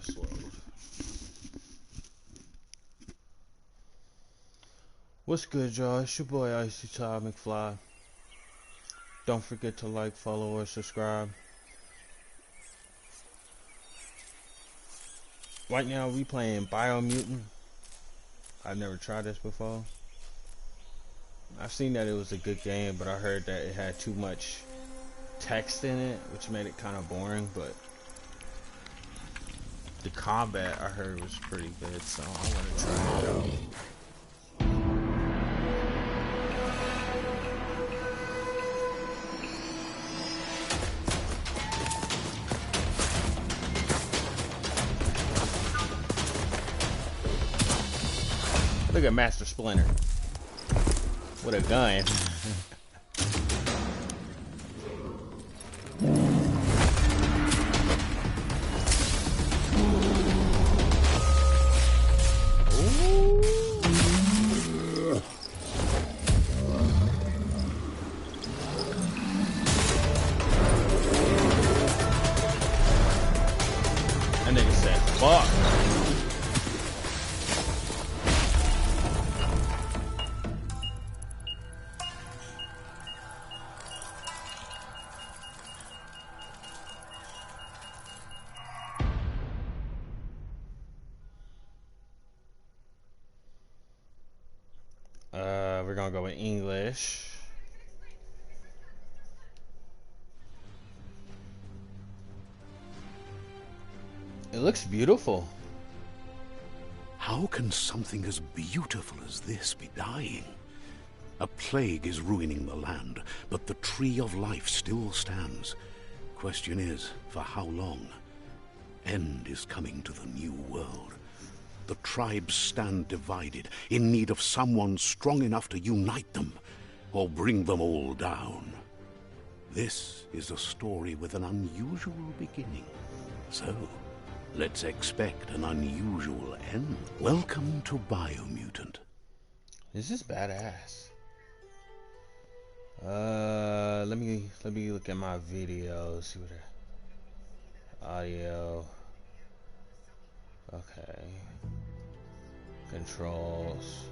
Let's load. What's good, y'all? It's your boy Icy Todd McFly. Don't forget to like, follow, or subscribe. Right now, we playing Biomutant. I've never tried this before. I've seen that it was a good game, but I heard that it had too much text in it, which made it kind of boring, but the combat I heard was pretty good, so I want to try it out. Look at Master Splinter with a gun. That nigga said, fuck. We're gonna go with English. It looks beautiful. How can something as beautiful as this be dying? A plague is ruining the land, but the tree of life still stands. Question is, for how long? End is coming to the new world. The tribes stand divided, in need of someone strong enough to unite them, or bring them all down. This is a story with an unusual beginning. So, let's expect an unusual end. Welcome to Biomutant. This is badass. Let me look at my videos. See what audio. Okay. Controls.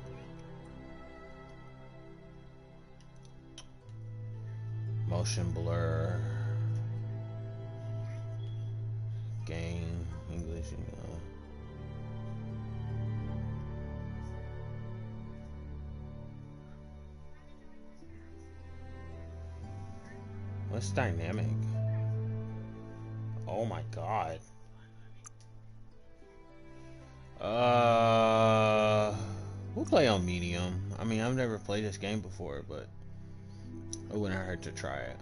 Motion blur. Game English, you know. What's dynamic? Oh my god. We'll play on medium. I mean, I've never played this game before, but it wouldn't hurt to try it.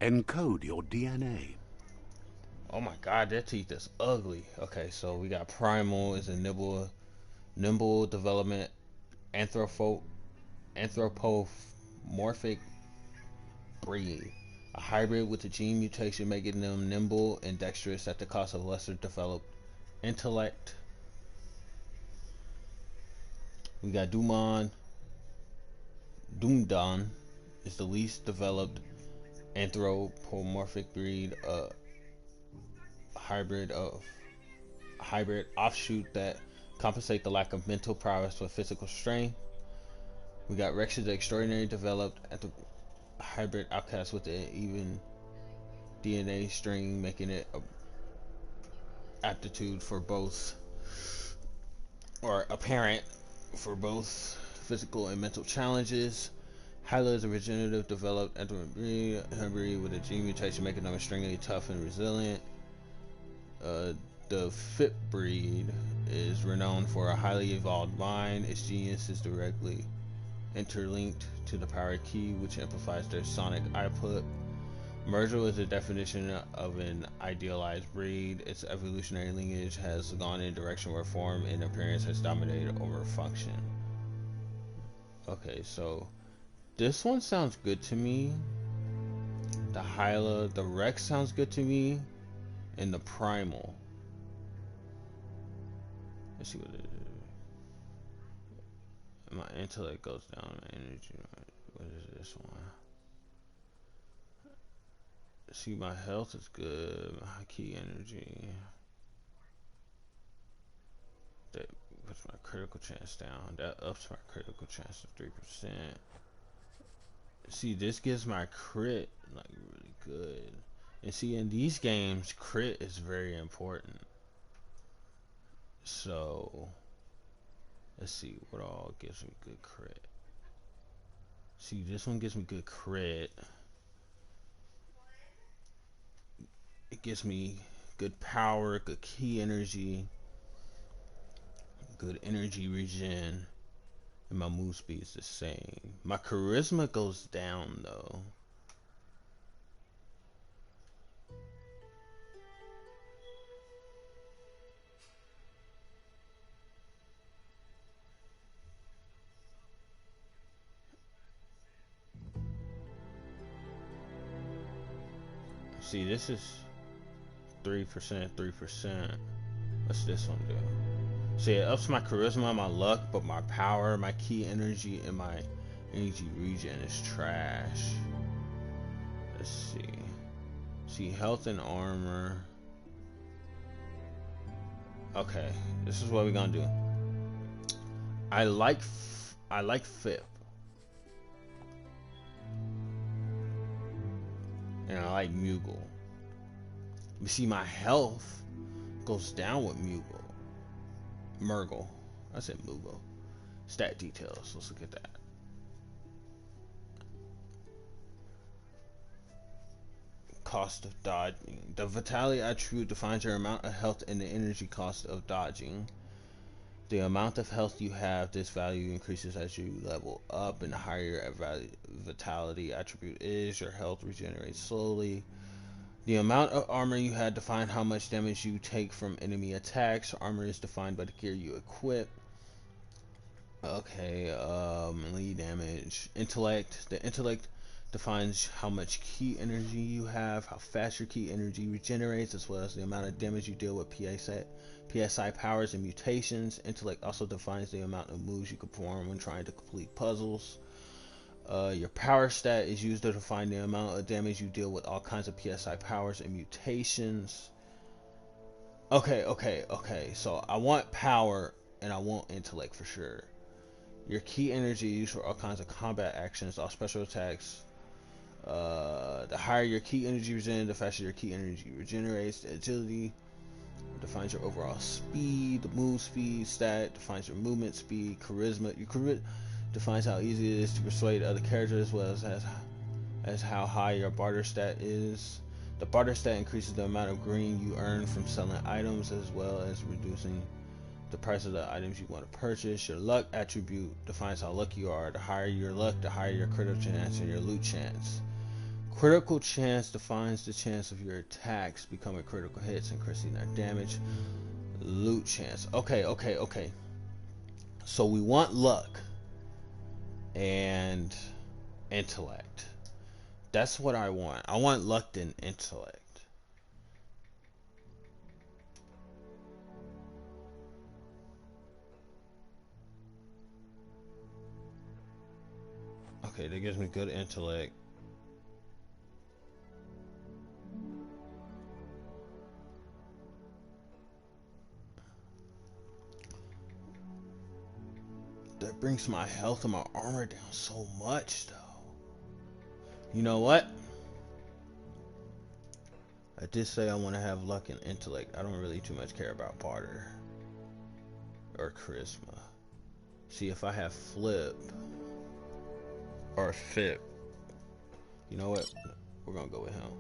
Encode your DNA. Oh my god, that teeth is ugly. Okay, so we got Primal is a nimble development anthropomorphic breed. A hybrid with a gene mutation making them nimble and dexterous at the cost of lesser developed intellect. We got Doomdan is the least developed anthropomorphic breed, a hybrid offshoot that compensate the lack of mental prowess with physical strength. We got Rex is the extraordinary developed hybrid outcast with an even DNA string, making it aptitude for both, or apparent for both physical and mental challenges. Hyla is a regenerative developed hybrid with a gene mutation making them extremely tough and resilient. The Fit breed is renowned for a highly evolved mind. Its genius is directly interlinked to the power key, which amplifies their sonic output. Mergel is a definition of an idealized breed. Its evolutionary lineage has gone in a direction where form and appearance has dominated over function. Okay, so this one sounds good to me. The Hyla, the Rex sounds good to me, and the Primal. Let's see what it is. My intellect goes down, my energy. What is this one? See, my health is good. My key energy. That puts my critical chance down. That ups my critical chance to 3%. See, this gives my crit like really good. And see, in these games, crit is very important. So, let's see what all gives me good crit. See, this one gives me good crit. It gives me good power, good key energy, good energy regen, and my move speed is the same. My charisma goes down though. See, this is 3%, 3%. What's this one do? See, it ups my charisma, my luck, but my power, my key energy, and my energy regen is trash. Let's see. See, health and armor. Okay, this is what we're gonna do. I like FIP, and I like Mughal. You see, my health goes down with Murgle. I said Mughal. Stat details. Let's look at that. Cost of dodging. The vitality attribute defines your amount of health and the energy cost of dodging. The amount of health you have, this value increases as you level up, and the higher your vitality attribute is, your health regenerates slowly. The amount of armor you had defines how much damage you take from enemy attacks. Armor is defined by the gear you equip. Okay, melee damage. Intellect. The intellect defines how much key energy you have, how fast your key energy regenerates, as well as the amount of damage you deal with PSI powers and mutations. Intellect also defines the amount of moves you can perform when trying to complete puzzles. Your power stat is used to define the amount of damage you deal with all kinds of PSI powers and mutations. Okay. So I want power and I want intellect for sure. Your key energy is used for all kinds of combat actions, all special attacks. The higher your key energy regen, the faster your key energy regenerates. The agility defines your overall speed. The move speed stat defines your movement speed. Charisma. Your charisma defines how easy it is to persuade other characters, as well as how high your barter stat is. The barter stat increases the amount of green you earn from selling items, as well as reducing the price of the items you want to purchase. Your luck attribute defines how lucky you are. The higher your luck, the higher your critical chance and your loot chance. Critical chance defines the chance of your attacks becoming critical hits, increasing their damage. Loot chance. Okay. So we want luck and intellect. That's what I want. I want luck and intellect. Okay, that gives me good intellect. That brings my health and my armor down so much, though. You know what? I did say I want to have luck and intellect. I don't really too much care about barter or charisma. See, if I have flip or FIP, you know what? We're gonna go with him.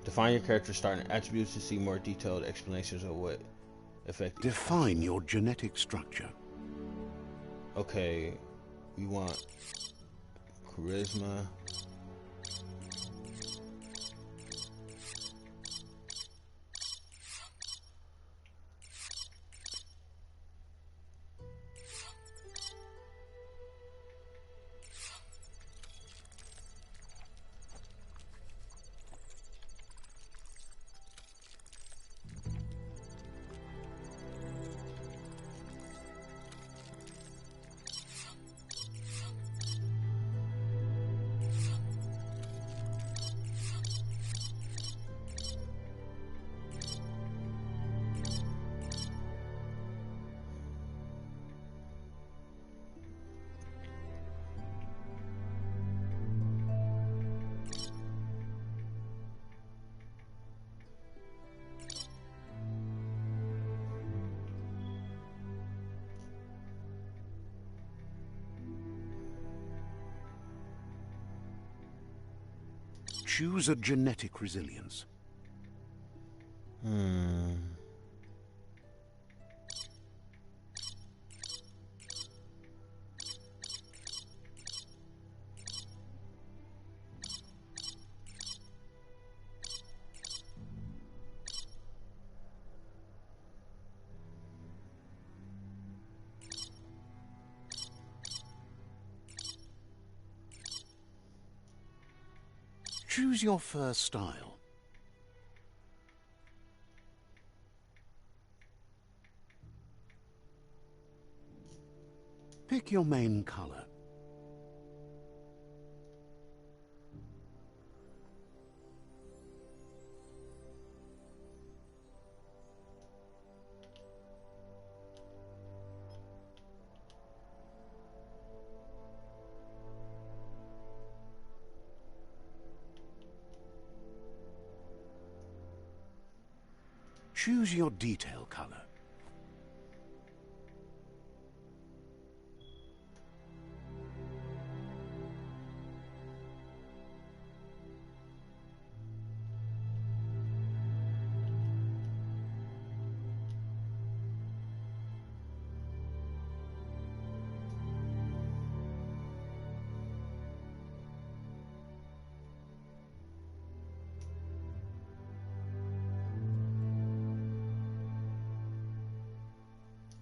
Define your character's starting attributes to see more detailed explanations of what effect. Define your genetic structure. Okay, we want charisma. Choose a genetic resilience. Choose your first style. Pick your main color. Choose your detail color.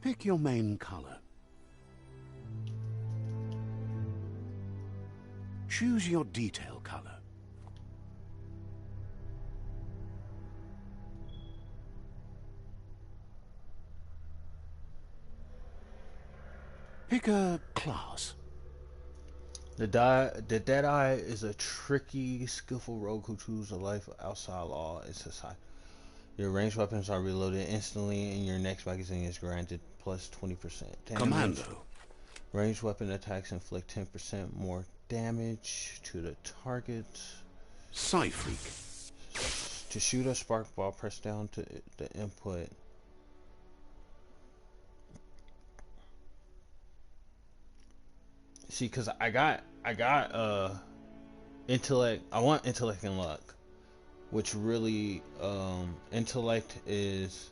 Pick your main color. Choose your detail color. Pick a class. The Deadeye is a tricky, skillful rogue who chooses a life outside law and society. Your ranged weapons are reloaded instantly, and your next magazine is granted plus 20% damage. Commando. Ranged weapon attacks inflict 10% more damage to the target. Psy-Freak. To shoot a spark ball, press down to the input. See, cause I got intellect. I want intellect and luck, which really intellect is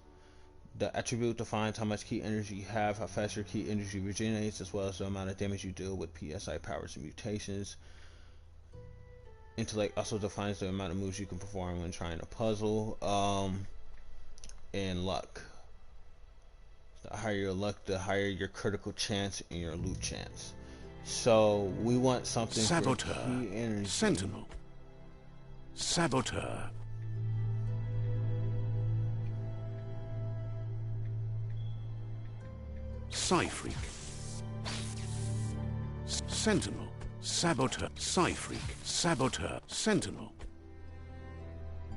the attribute defines how much key energy you have, how fast your key energy regenerates, as well as the amount of damage you deal with PSI powers and mutations. Intellect also defines the amount of moves you can perform when trying a puzzle. And luck. The higher your luck, the higher your critical chance and your loot chance. So we want something Saboteur. for key energy. Sentinel. Saboteur. Psy-Freak. Sentinel. Saboteur. Psy-Freak. Saboteur. Sentinel.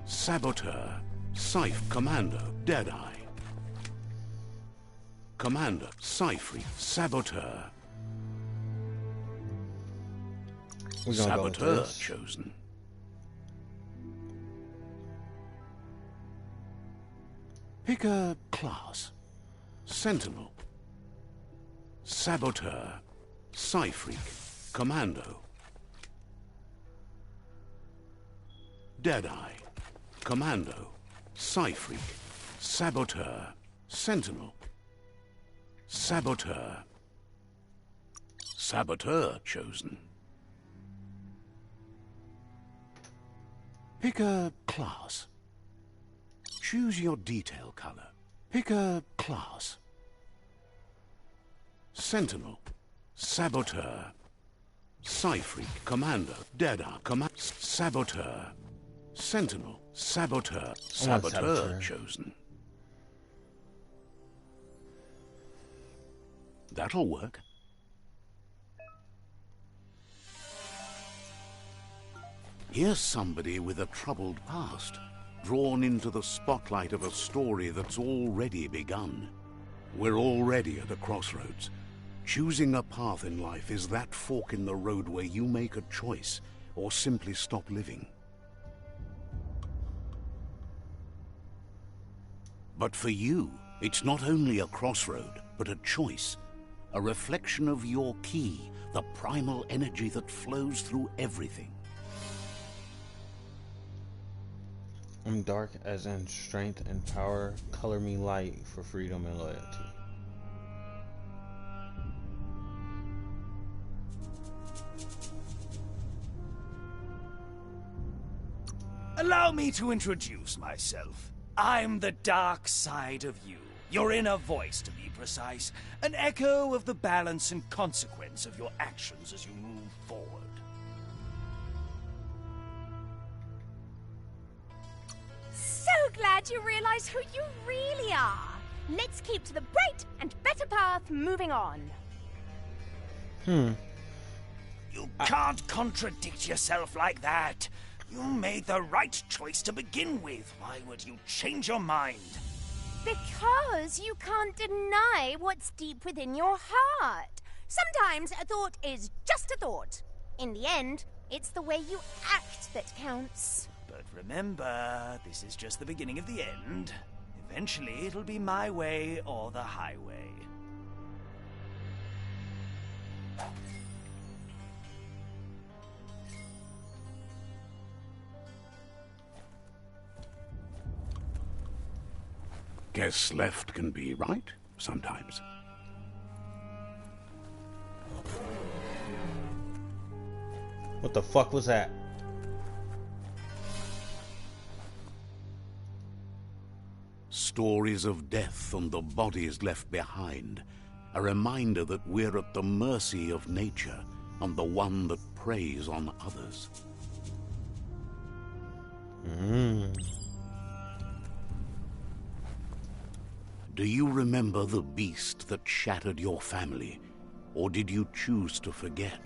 Saboteur. Commando. Deadeye. Commander. Psy-Freak. Saboteur. Saboteur chosen. Pick a class. Sentinel. Saboteur. Psy-Freak. Commando. Deadeye. Commando. Psy-Freak. Saboteur. Sentinel. Saboteur. Saboteur chosen. Pick a class. Choose your detail color. Pick a class. Sentinel. Saboteur. Psy-Freak. Commando. Deadeye. Saboteur. Sentinel. Saboteur. Saboteur chosen. That'll work. Here's somebody with a troubled past, drawn into the spotlight of a story that's already begun. We're already at a crossroads. Choosing a path in life is that fork in the road where you make a choice or simply stop living. But for you, it's not only a crossroad, but a choice. A reflection of your key, the primal energy that flows through everything. I'm dark as in strength and power. Color me light for freedom and loyalty. Allow me to introduce myself. I'm the dark side of you. Your inner voice, to be precise. An echo of the balance and consequence of your actions as you move forward. So glad you realize who you really are. Let's keep to the bright and better path moving on. You can't contradict yourself like that. You made the right choice to begin with. Why would you change your mind? Because you can't deny what's deep within your heart. Sometimes a thought is just a thought. In the end, it's the way you act that counts. But remember, this is just the beginning of the end. Eventually, it'll be my way or the highway. Guess left can be right sometimes. What the fuck was that? Stories of death and the bodies left behind. A reminder that we're at the mercy of nature and the one that preys on others. Do you remember the beast that shattered your family? Or did you choose to forget?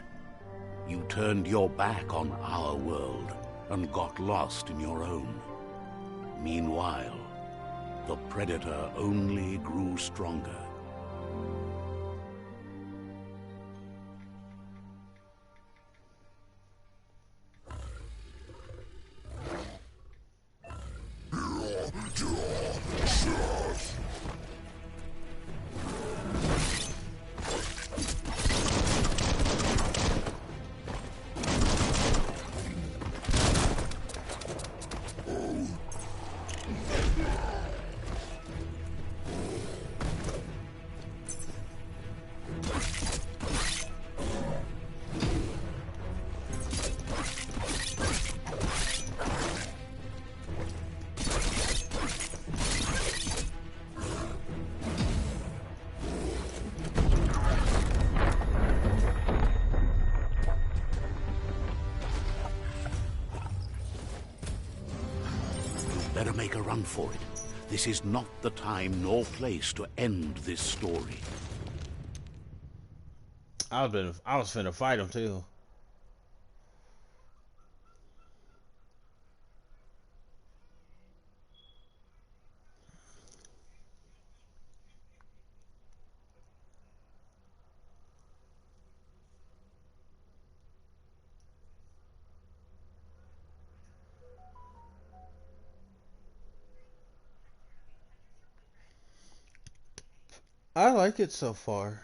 You turned your back on our world and got lost in your own. Meanwhile, the predator only grew stronger. Better make a run for it. This is not the time nor place to end this story. I was finna fight him too. I like it so far.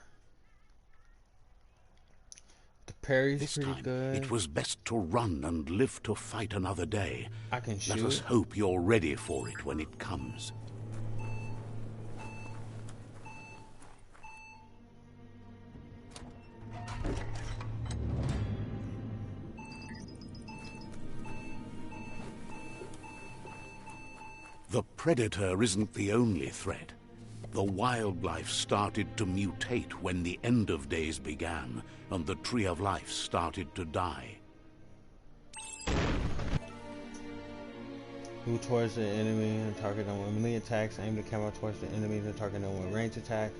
The parry's This pretty time, good. it was best to run and live to fight another day. I can Let us shoot. hope you're ready for it when it comes. The predator isn't the only threat. The wildlife started to mutate when the end of days began, and the tree of life started to die. Move towards the enemy and target them with melee attacks. Aim the camera towards the enemy and target them with range attacks.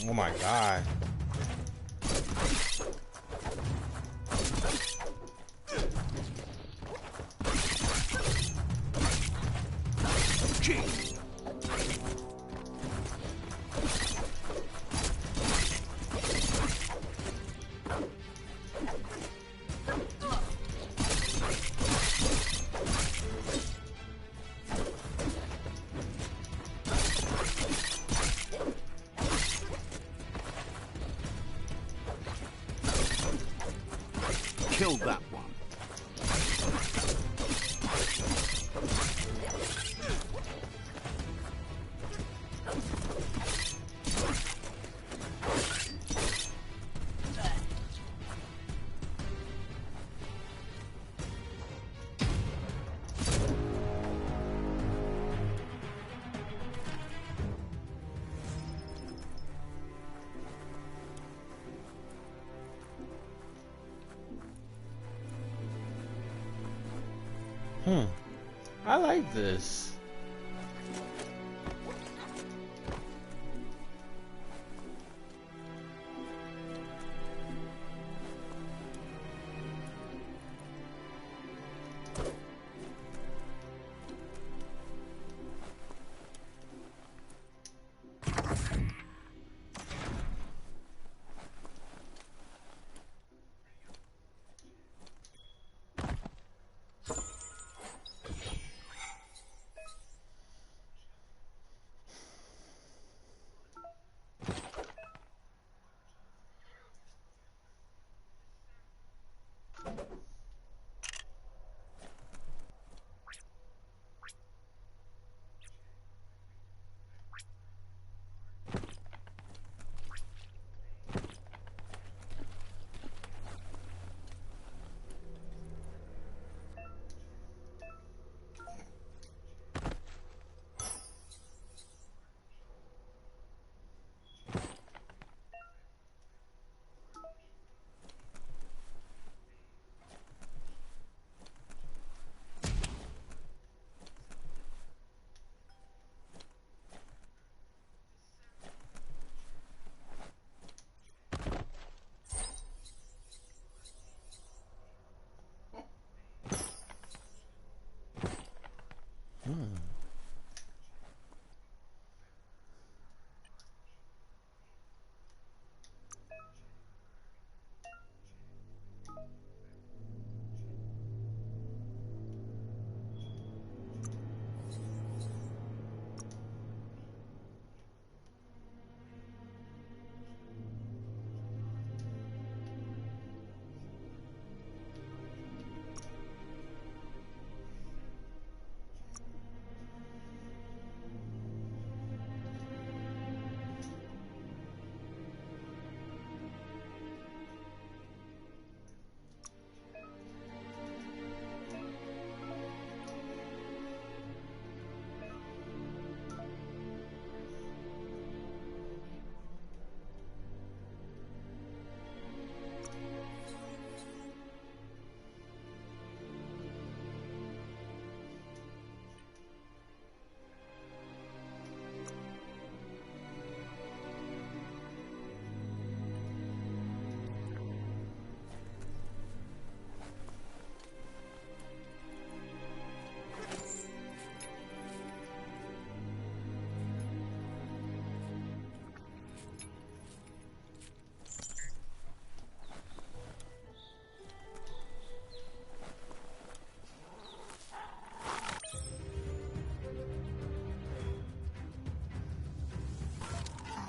Oh my god. killed that one. I like this.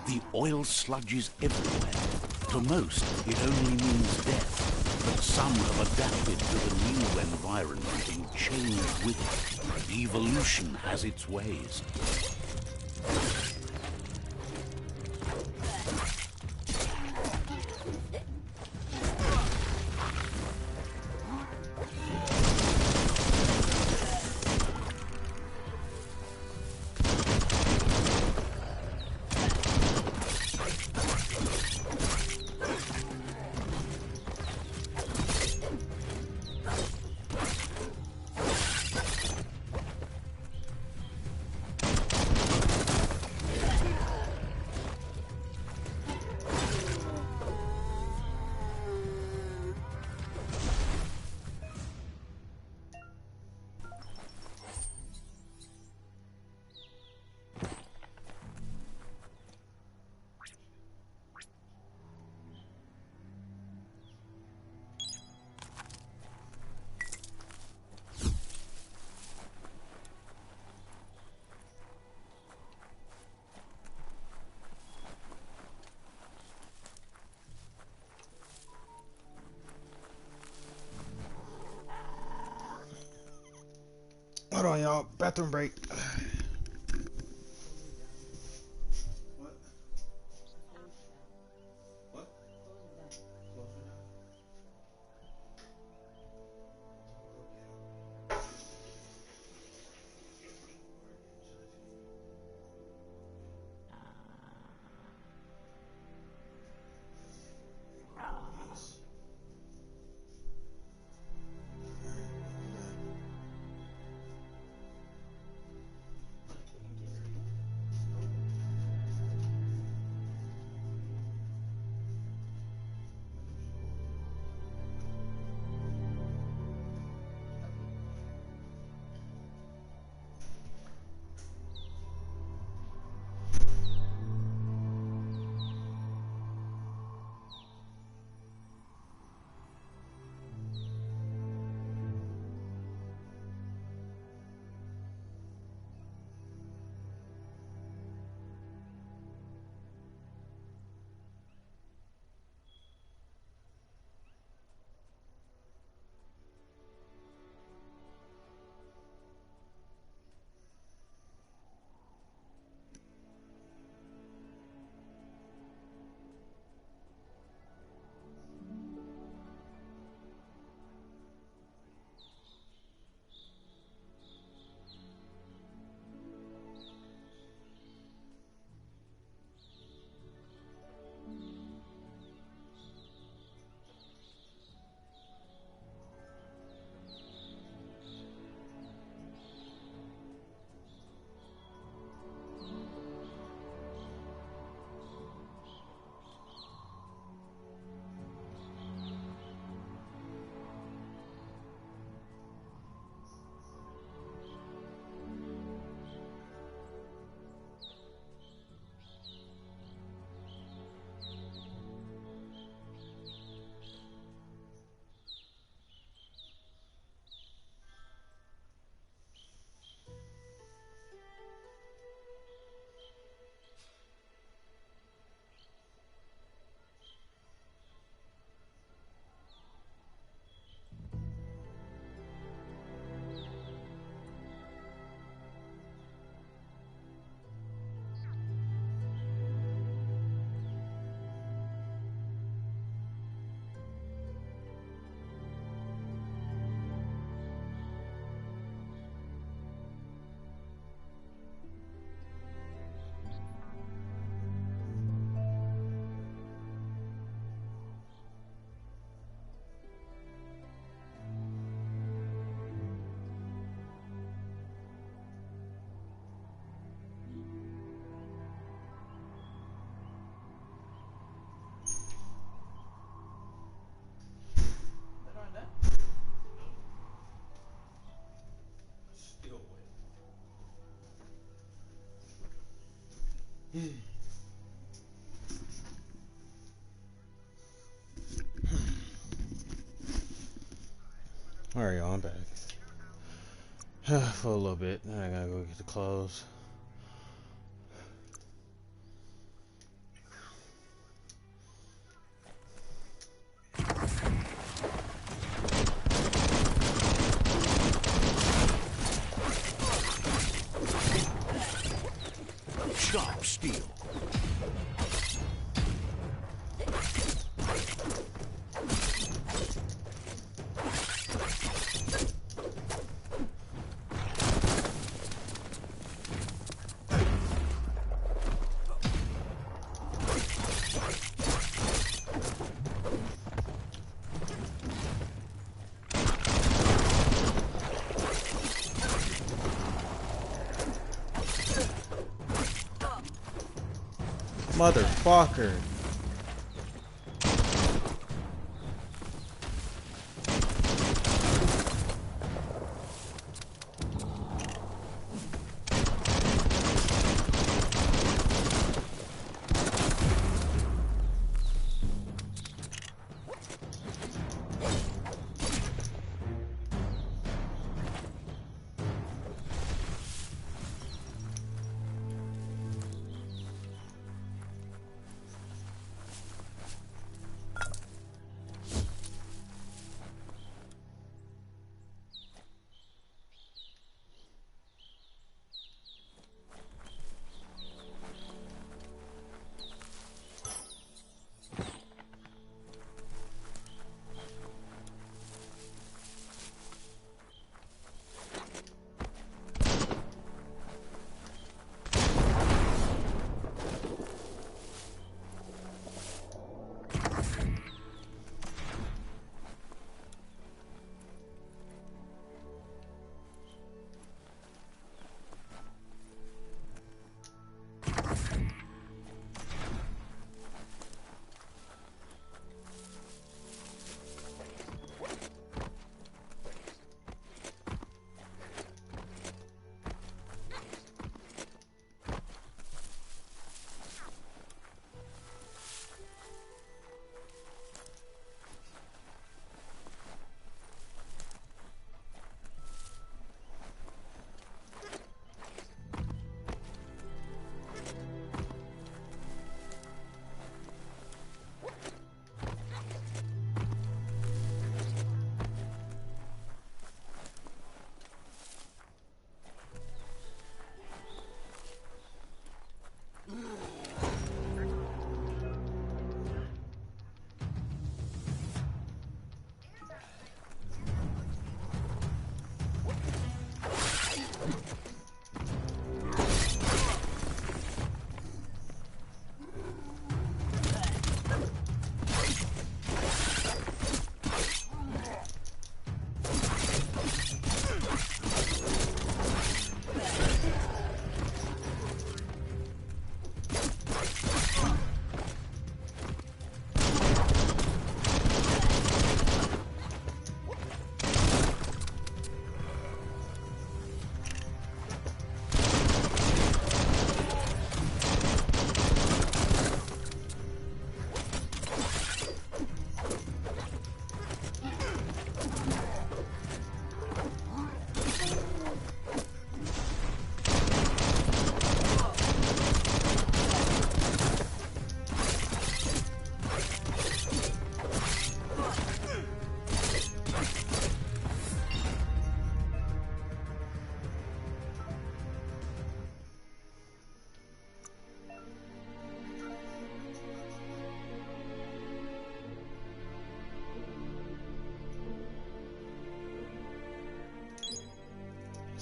The oil sludges everywhere. To most, it only means death. But some have adapted to the new environment and changed with it. Evolution has its ways. on, y'all. Bathroom break. Alright, y'all, I'm back. For a little bit. Then I gotta go get the clothes. Sharp steel. Motherfucker.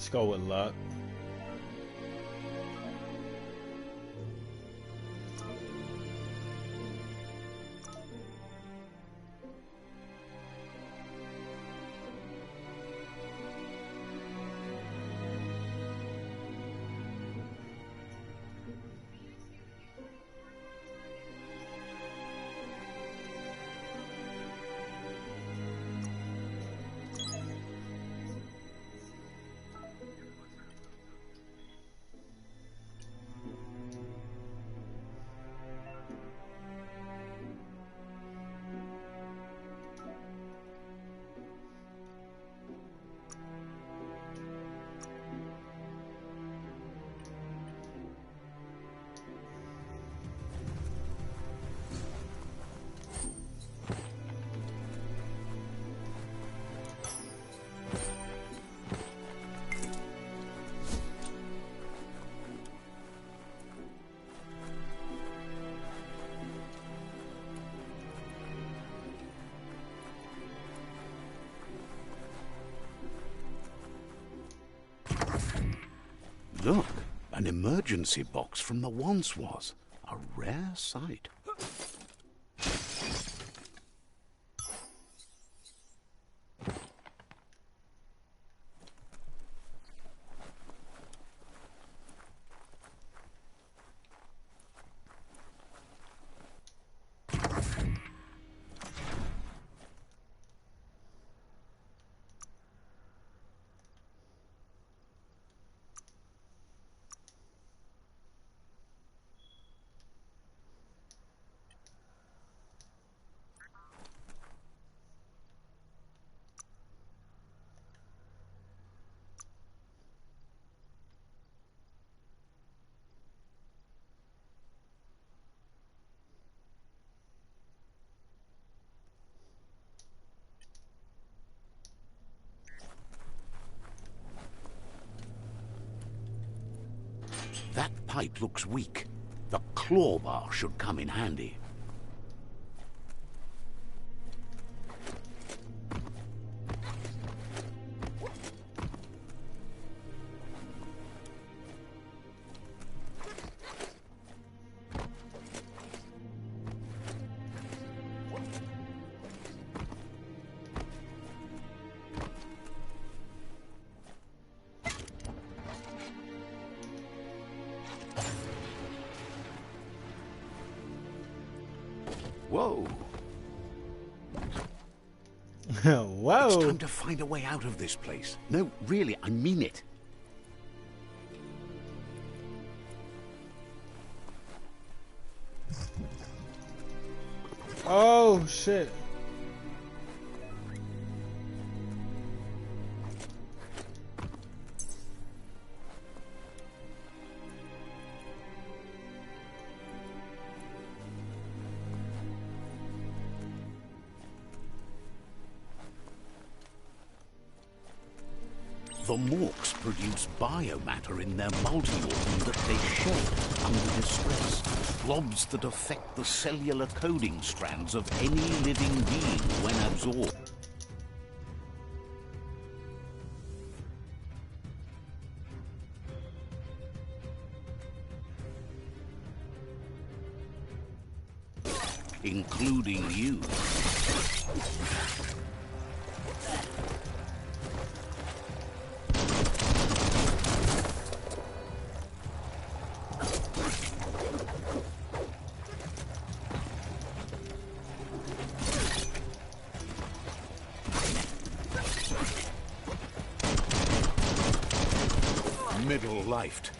Let's go with luck. Look, an emergency box from the once was. A rare sight. That pipe looks weak. The claw bar should come in handy. Whoa. Whoa. It's time to find a way out of this place. No, really, I mean it. Oh, shit. The Morks produce biomatter in their multi-organ that they shed under distress. Blobs that affect the cellular coding strands of any living being when absorbed. Including you. Middle-lifed.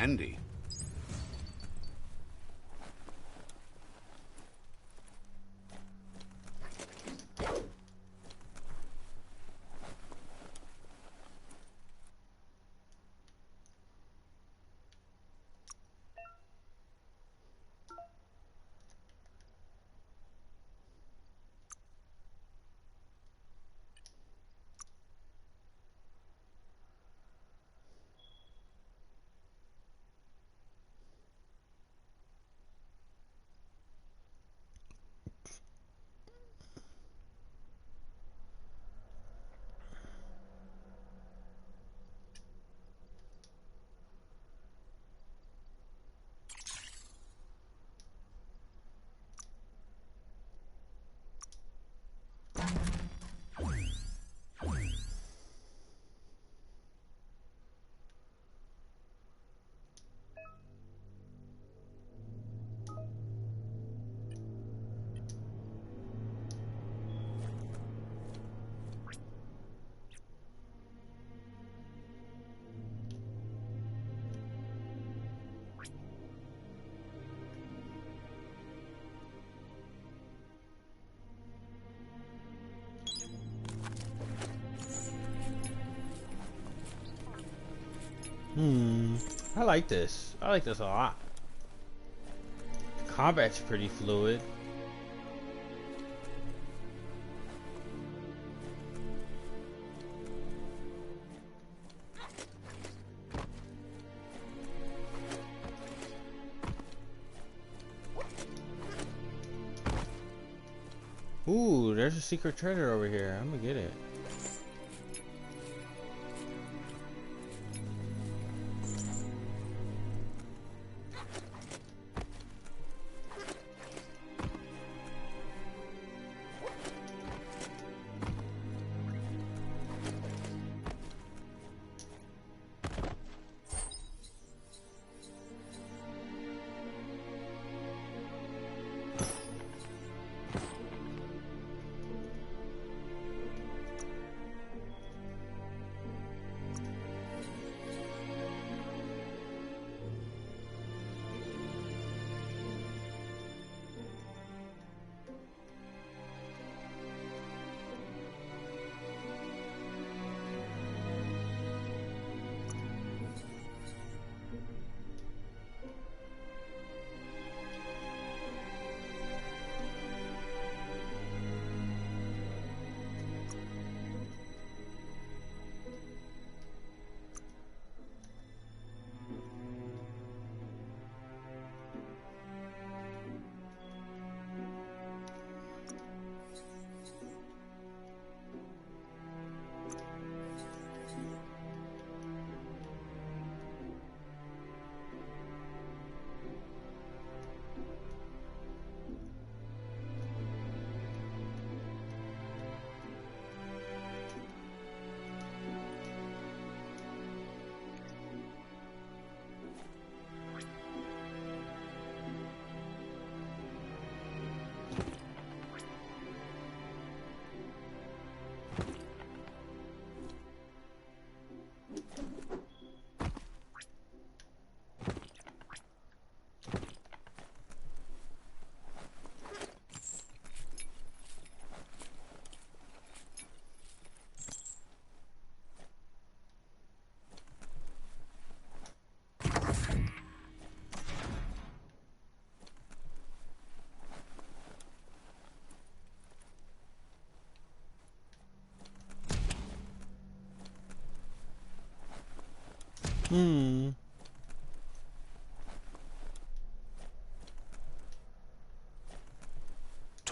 handy. I like this. I like this a lot. Combat's pretty fluid. Ooh, there's a secret treasure over here. I'm gonna get it.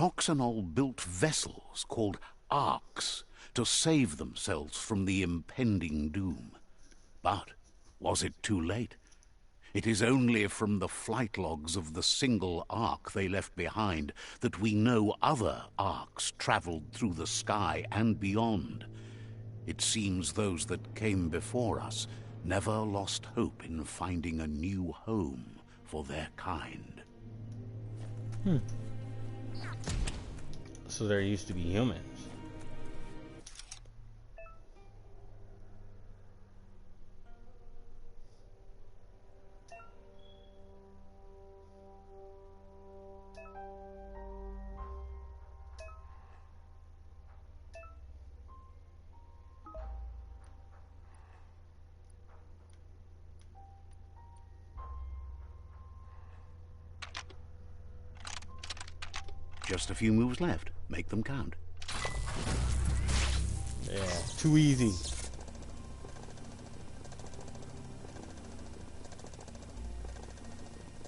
Toxanol built vessels called arks to save themselves from the impending doom. But was it too late? It is only from the flight logs of the single ark they left behind that we know other arks traveled through the sky and beyond. It seems those that came before us never lost hope in finding a new home for their kind. So there used to be humans. Just a few moves left. Make them count. Yeah, too easy.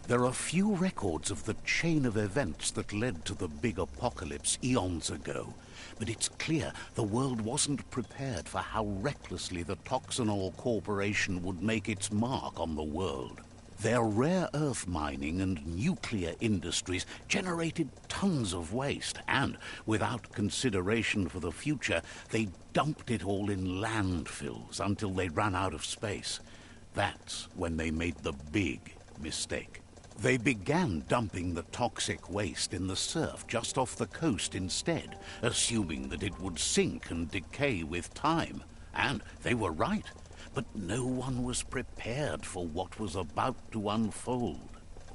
There are few records of the chain of events that led to the big apocalypse eons ago, but it's clear the world wasn't prepared for how recklessly the Toxanol Corporation would make its mark on the world. Their rare earth mining and nuclear industries generated tons of waste, and, without consideration for the future, they dumped it all in landfills until they ran out of space. That's when they made the big mistake. They began dumping the toxic waste in the surf just off the coast instead, assuming that it would sink and decay with time. And they were right. But no one was prepared for what was about to unfold.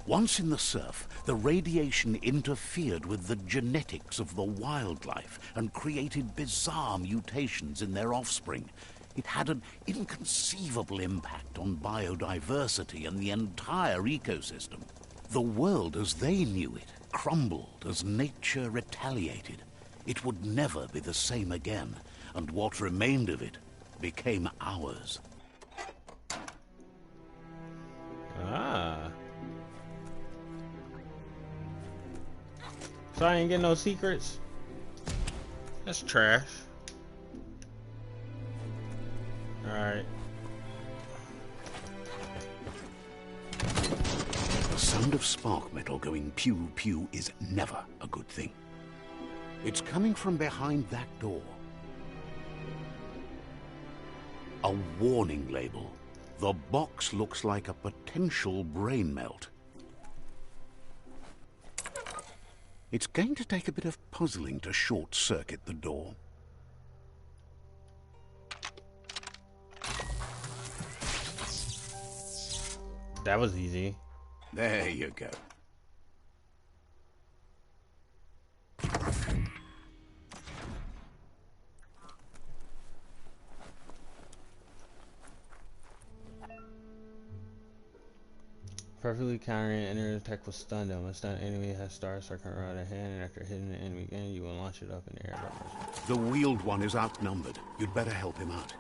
Once in the surf, the radiation interfered with the genetics of the wildlife and created bizarre mutations in their offspring. It had an inconceivable impact on biodiversity and the entire ecosystem. The world as they knew it crumbled as nature retaliated. It would never be the same again, and what remained of it became ours. Ah. So I ain't getting no secrets? That's trash. Alright. The sound of spark metal going pew-pew is never a good thing. It's coming from behind that door. A warning label. The box looks like a potential brain melt. It's going to take a bit of puzzling to short-circuit the door. That was easy. There you go. Perfectly countering an enemy attack will stun them. A stunned enemy has stars circling around their hand, and after hitting the enemy again, you will launch it up in the air. The wheeled one is outnumbered. You'd better help him out.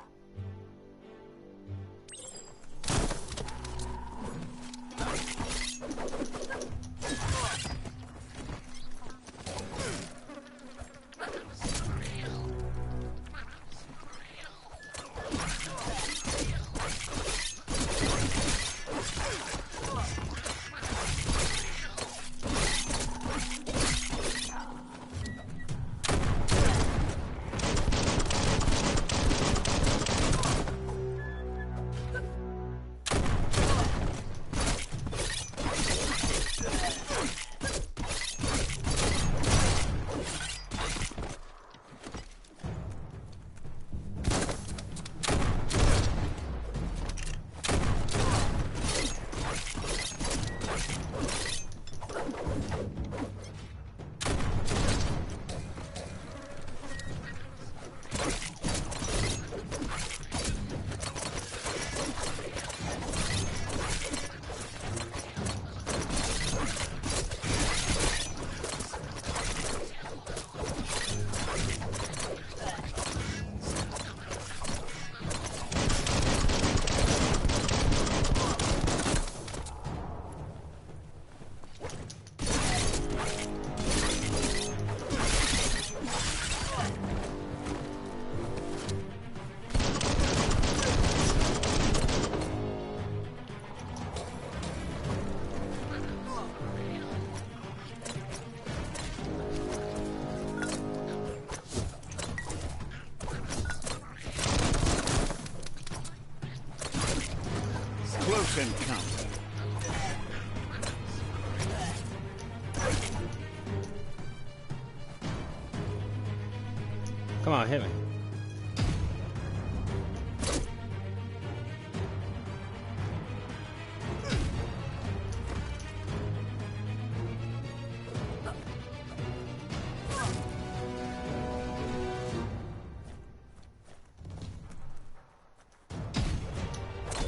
Close encounter. Come on, hit me.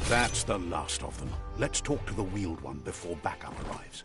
That's the last of them. Let's talk to the wheeled one before backup arrives.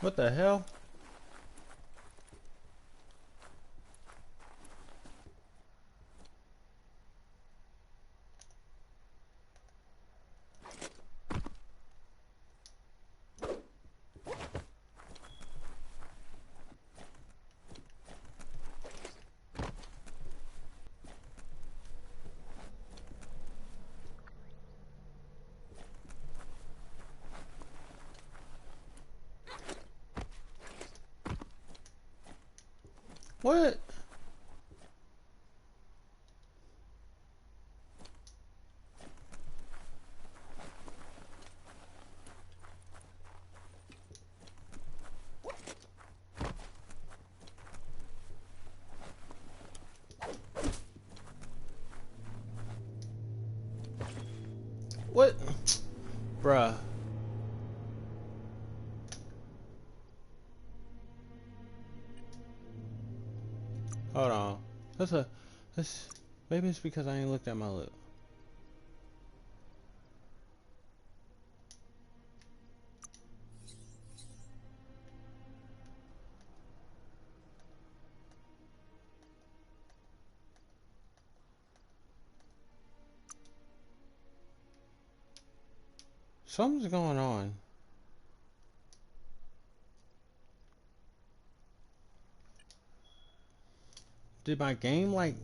What the hell? What? What? Bruh. Hold on. That's maybe it's because I ain't looked at my lip. Something's going on. Did my game like...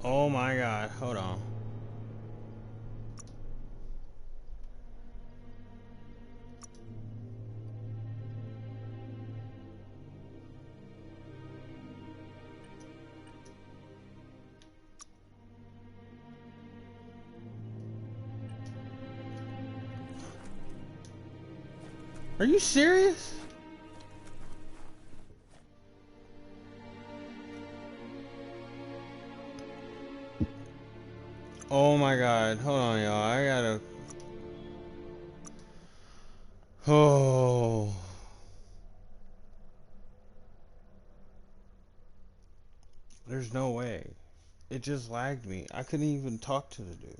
Oh my god, hold on. Are you serious? Oh my god, hold on y'all, I gotta... Oh... There's no way. It just lagged me. I couldn't even talk to the dude.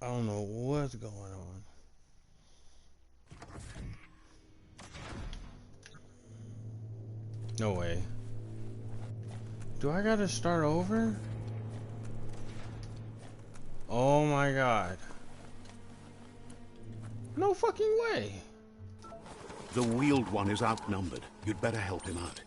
I don't know what's going on. No way. Do I gotta start over? Oh my god. No fucking way. The Wheeled One is outnumbered. You'd better help him out.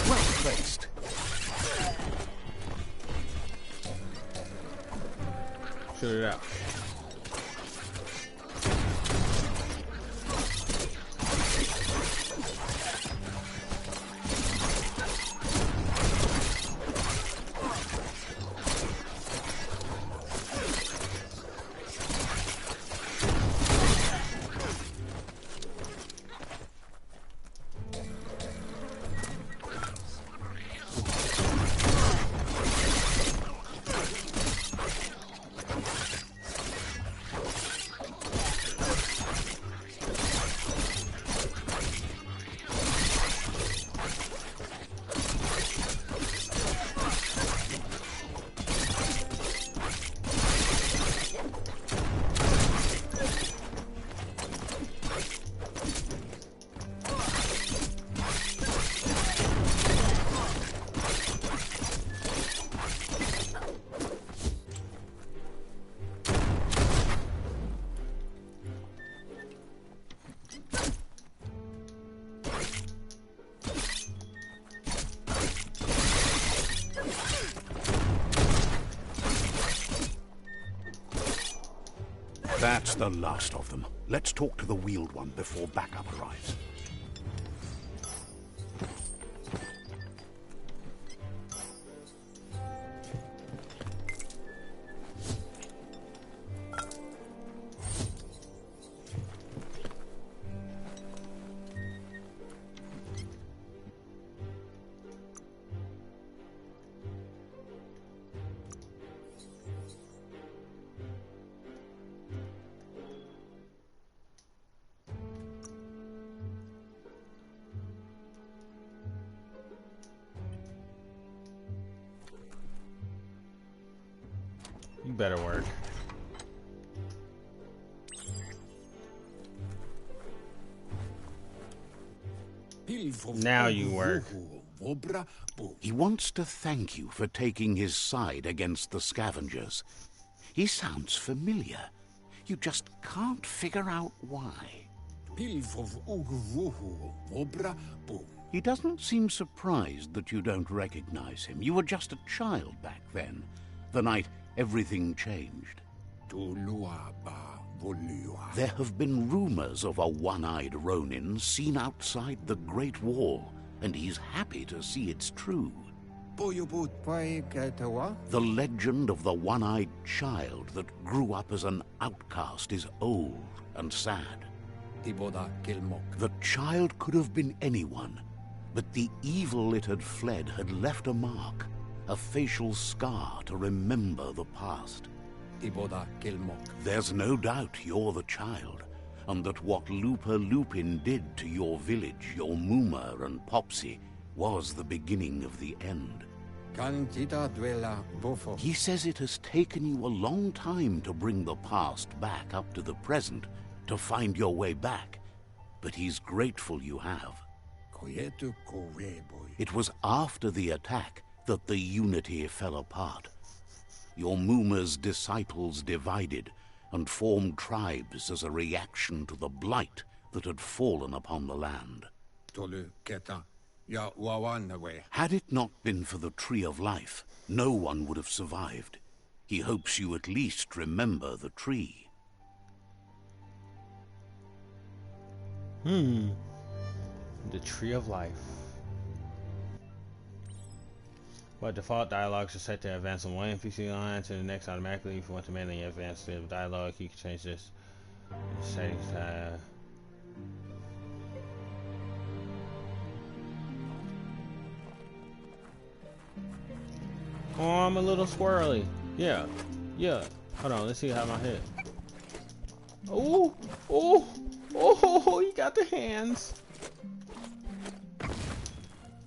Well placed. Shoot it out. That's the last of them. Let's talk to the wheeled one before backup arrives. You better work. Now you work. He wants to thank you for taking his side against the scavengers. He sounds familiar. You just can't figure out why. He doesn't seem surprised that you don't recognize him. You were just a child back then, the night everything changed. There have been rumors of a one-eyed Ronin seen outside the Great Wall, and he's happy to see it's true. The legend of the one-eyed child that grew up as an outcast is old and sad. The child could have been anyone, but the evil it had fled had left a mark, a facial scar to remember the past. There's no doubt you're the child, and that what Looper Lupin did to your village, your Muma and Popsy, was the beginning of the end. He says it has taken you a long time to bring the past back up to the present, to find your way back, but he's grateful you have. It was after the attack that the unity fell apart. Your Muma's disciples divided and formed tribes as a reaction to the blight that had fallen upon the land. Had it not been for the Tree of Life, no one would have survived. He hopes you at least remember the tree. The Tree of Life. But default dialogues are set to advance from one NPC line to the next automatically. If you want to manually advance the dialogue, you can change this settings tab. Oh, I'm a little squirrely. Yeah. Hold on, let's see how my hit. Oh, he got the hands.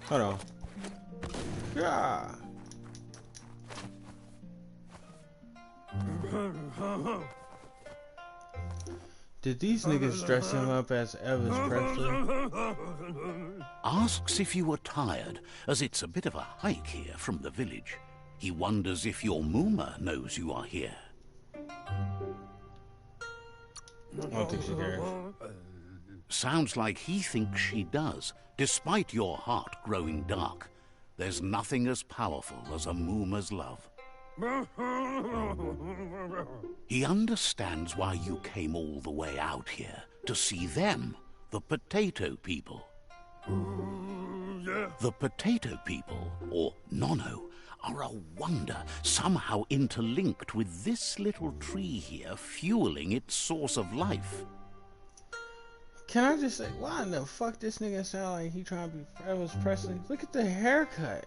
Hold on. Yeah. Did these niggas dress him up as Elvis Presley? Asks if you were tired, as it's a bit of a hike here from the village. He wonders if your Muma knows you are here. I don't think she cares. Sounds like he thinks she does, despite your heart growing dark. There's nothing as powerful as a Muma's love. He understands why you came all the way out here, to see them, the potato people. The potato people, or Nono, are a wonder, somehow interlinked with this little tree here, fueling its source of life. Can I just say, why in the fuck this nigga sound like he trying to be Elvis Presley? Look at the haircut.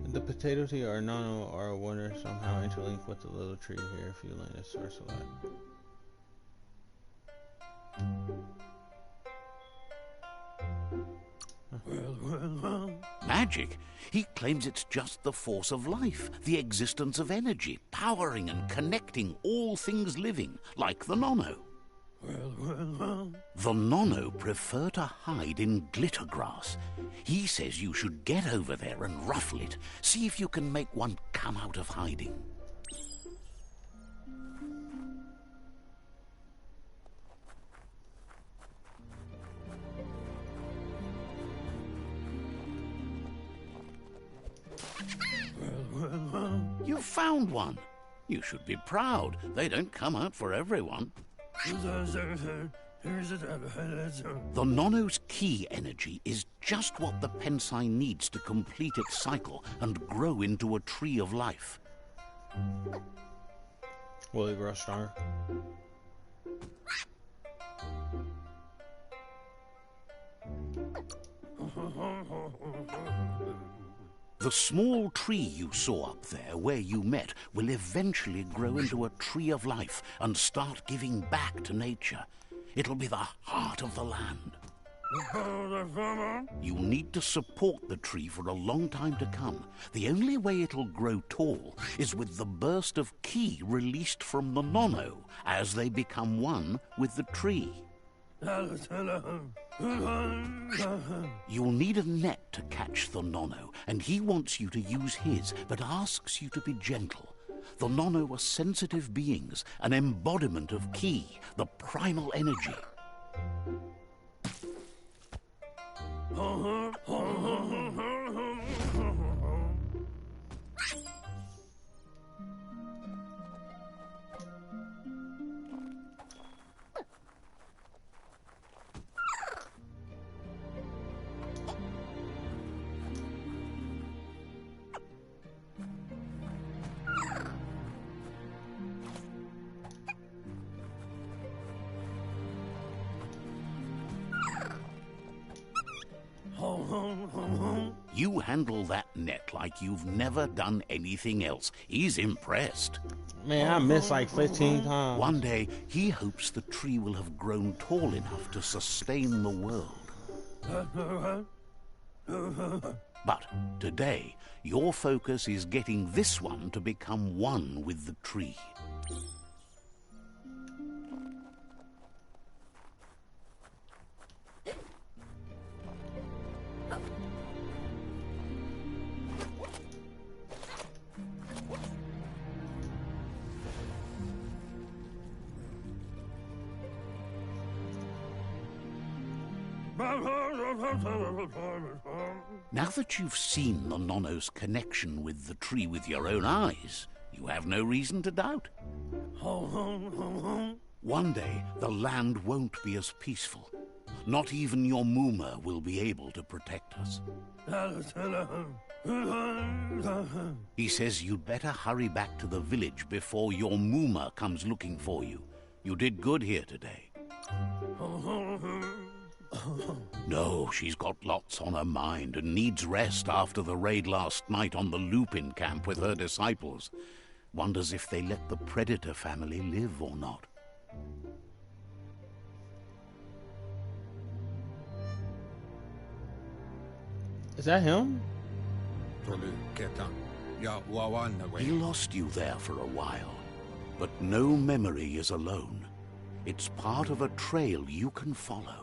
The potato tree or Nono are a wonder somehow interlinked with the little tree here, fueling its source of life. Magic? He claims it's just the force of life, the existence of energy, powering and connecting all things living, like the Nono. The Nono prefer to hide in glitter grass. He says you should get over there and ruffle it. See if you can make one come out of hiding. You found one. You should be proud. They don't come out for everyone. The Nono's key energy is just what the Pensai needs to complete its cycle and grow into a tree of life. Will it grow stronger? The small tree you saw up there where you met will eventually grow into a tree of life and start giving back to nature. It'll be the heart of the land. You'll need to support the tree for a long time to come. The only way it'll grow tall is with the burst of ki released from the Nono as they become one with the tree. You'll need a net to catch the Nono, and he wants you to use his, but asks you to be gentle. The Nono are sensitive beings, an embodiment of ki, the primal energy. You handle that net like you've never done anything else. He's impressed. Man, I missed like 15 times. One day, he hopes the tree will have grown tall enough to sustain the world. But today, your focus is getting this one to become one with the tree. Now that you've seen the Nono's connection with the tree with your own eyes, you have no reason to doubt. One day, the land won't be as peaceful. Not even your Muma will be able to protect us. He says you'd better hurry back to the village before your Muma comes looking for you. You did good here today. No, she's got lots on her mind and needs rest after the raid last night on the Lupin camp with her disciples. Wonders if they let the Predator family live or not. Is that him? He lost you there for a while, but no memory is alone. It's part of a trail you can follow.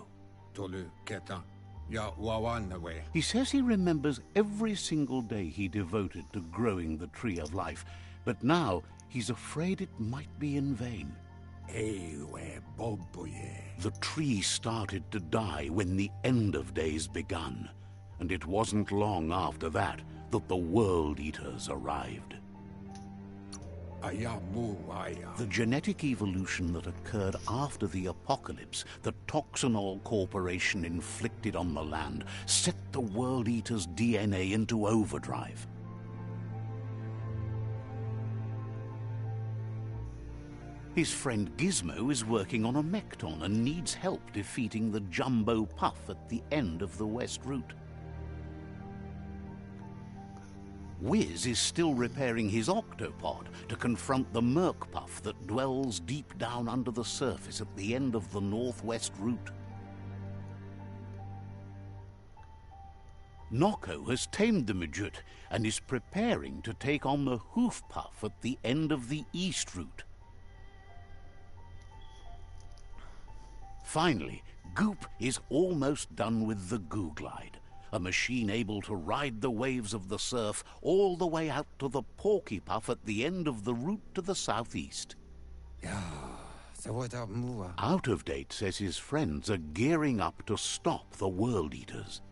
He says he remembers every single day he devoted to growing the Tree of Life, but now he's afraid it might be in vain. The tree started to die when the end of days begun, and it wasn't long after that that the World Eaters arrived. The genetic evolution that occurred after the apocalypse that Toxanol Corporation inflicted on the land set the World Eater's DNA into overdrive. His friend Gizmo is working on a Mekton and needs help defeating the Jumbo Puff at the end of the West Route. Wiz is still repairing his octopod to confront the Merc Puff that dwells deep down under the surface at the end of the Northwest Route. Noko has tamed the Midget and is preparing to take on the Hoof Puff at the end of the East Route. Finally, Goop is almost done with the Googlide, a machine able to ride the waves of the surf all the way out to the Porky Puff at the end of the route to the southeast. Out of Date says his friends are gearing up to stop the World Eaters.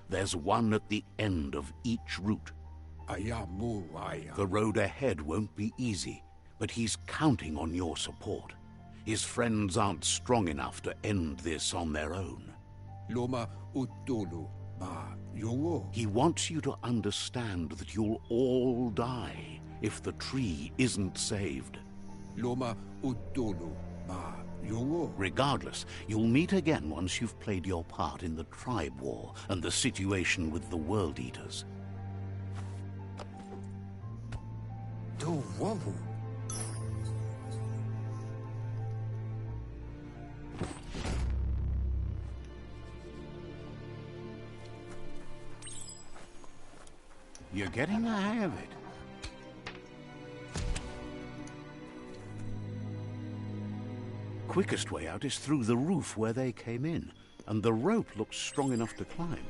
There's one at the end of each route. The road ahead won't be easy, but he's counting on your support. His friends aren't strong enough to end this on their own. He wants you to understand that you'll all die if the tree isn't saved. Regardless, you'll meet again once you've played your part in the tribe war and the situation with the World Eaters. You're getting the hang of it. Quickest way out is through the roof where they came in, and the rope looks strong enough to climb.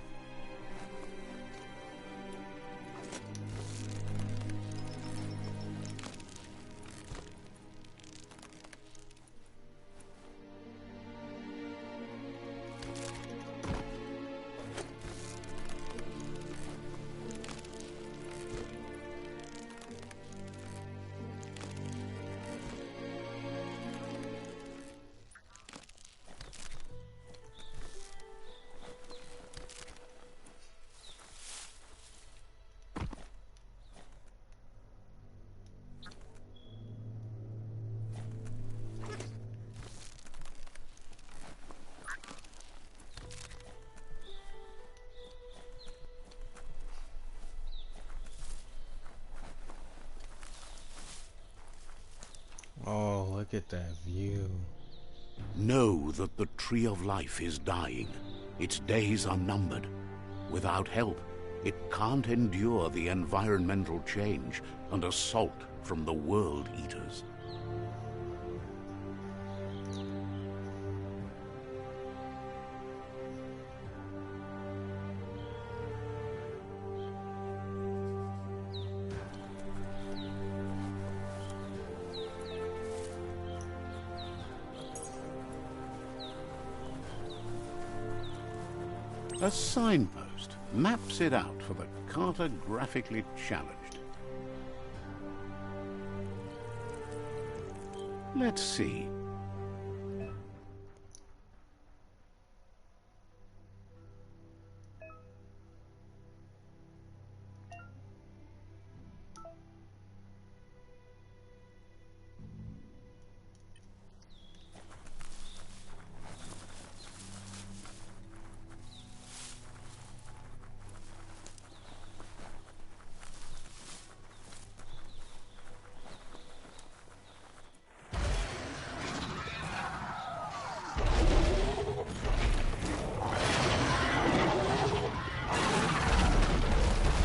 Oh, look at that view. Know that the Tree of Life is dying. Its days are numbered. Without help, it can't endure the environmental change and assault from the World Eaters. A signpost maps it out for the cartographically challenged. Let's see.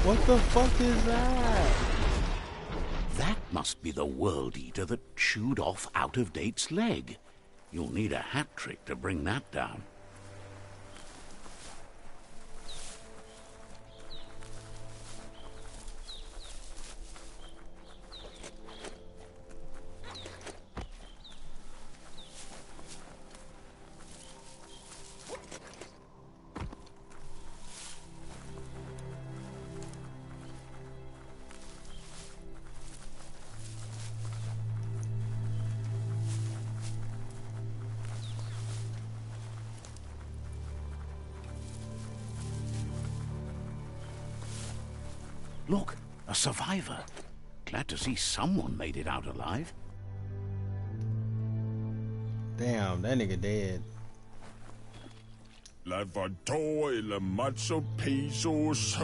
What the fuck is that? That must be the World Eater that chewed off Out-of-Date's leg. You'll need a hat trick to bring that down. Look, a survivor. Glad to see someone made it out alive. Damn, that nigga dead.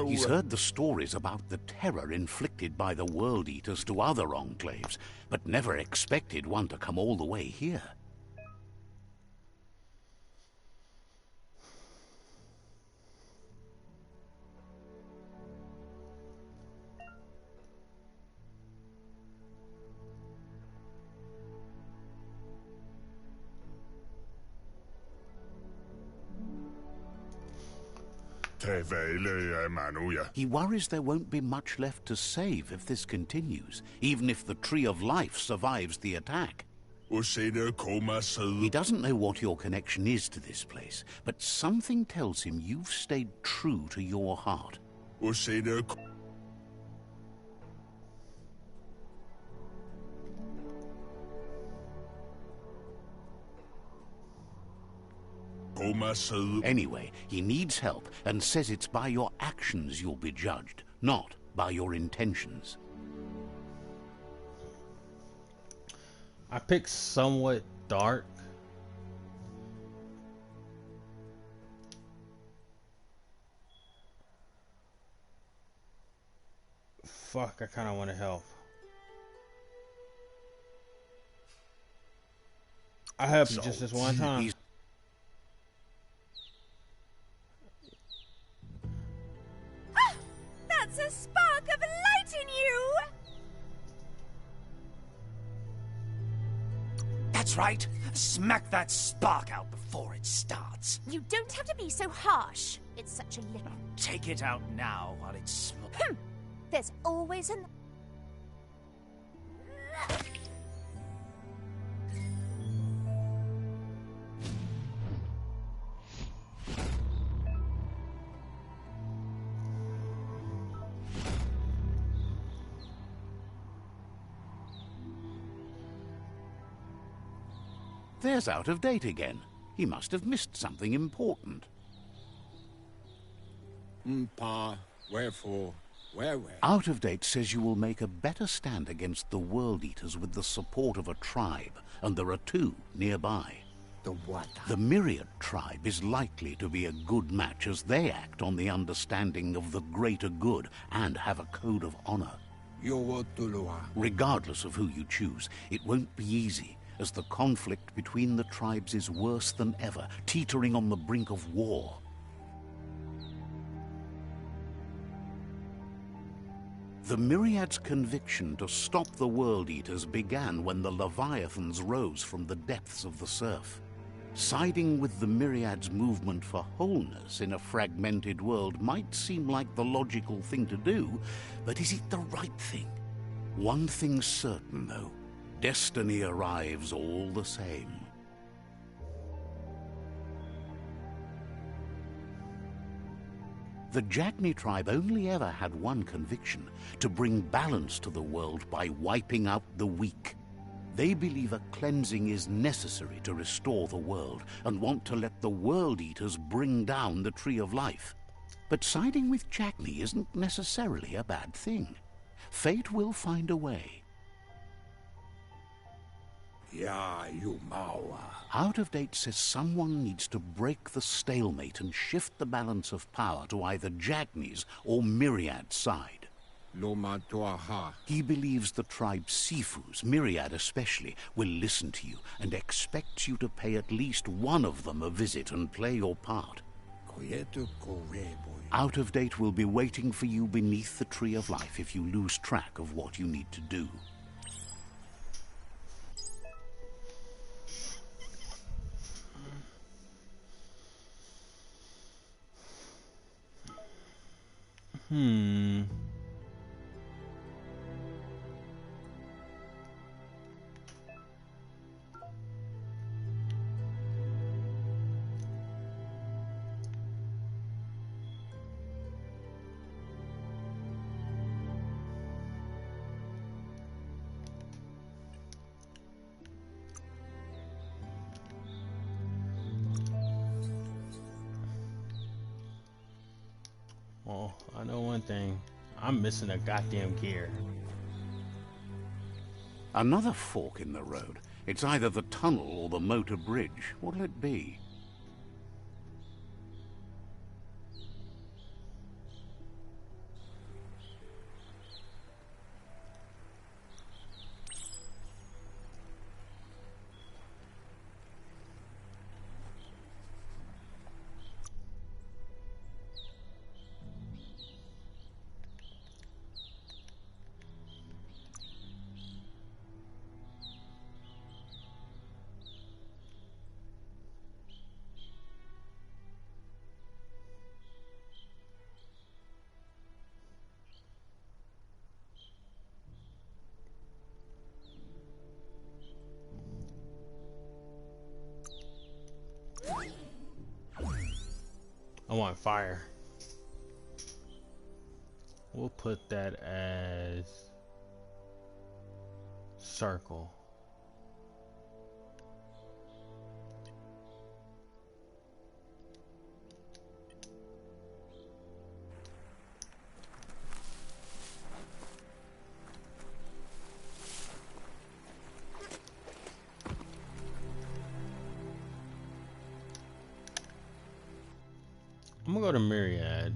He's heard the stories about the terror inflicted by the World Eaters to other enclaves, but never expected one to come all the way here. He worries there won't be much left to save if this continues, even if the Tree of Life survives the attack. He doesn't know what your connection is to this place, but something tells him you've stayed true to your heart. Anyway, he needs help and says it's by your actions you'll be judged, not by your intentions. I picked somewhat dark. Fuck, I kind of want to help. I help you just this one time. Ah, that's a spark of light in you! That's right. Smack that spark out before it starts. You don't have to be so harsh. It's such a little... Take it out now while it's small. There's always an... There's Out of Date again. He must have missed something important. Pa, wherefore, where? Out of Date says you will make a better stand against the World Eaters with the support of a tribe, and there are two nearby. The what? The Myriad tribe is likely to be a good match as they act on the understanding of the greater good and have a code of honor. Regardless of who you choose, it won't be easy, as the conflict between the tribes is worse than ever, teetering on the brink of war. The Myriad's conviction to stop the World Eaters began when the Leviathans rose from the depths of the surf. Siding with the Myriad's movement for wholeness in a fragmented world might seem like the logical thing to do, but is it the right thing? One thing's certain, though. Destiny arrives all the same. The Jagni tribe only ever had one conviction: to bring balance to the world by wiping out the weak. They believe a cleansing is necessary to restore the world, and want to let the World Eaters bring down the Tree of Life. But siding with Jagni isn't necessarily a bad thing. Fate will find a way. Out of Date says someone needs to break the stalemate and shift the balance of power to either Jagni's or Myriad's side. He believes the tribe Sifus, Myriad especially, will listen to you and expects you to pay at least one of them a visit and play your part. Out of Date will be waiting for you beneath the Tree of Life if you lose track of what you need to do. Well, I know one thing. I'm missing a goddamn gear. Another fork in the road. It's either the tunnel or the motor bridge. What'll it be? I want fire. We'll put that as circle. I'm gonna go to Myriad.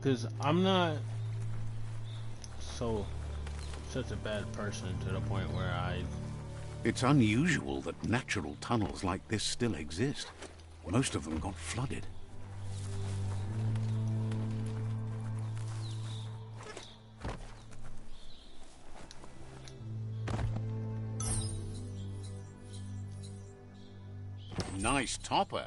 Because I'm not so such a bad person to the point where I... It's unusual that natural tunnels like this still exist. Most of them got flooded. Nice topper.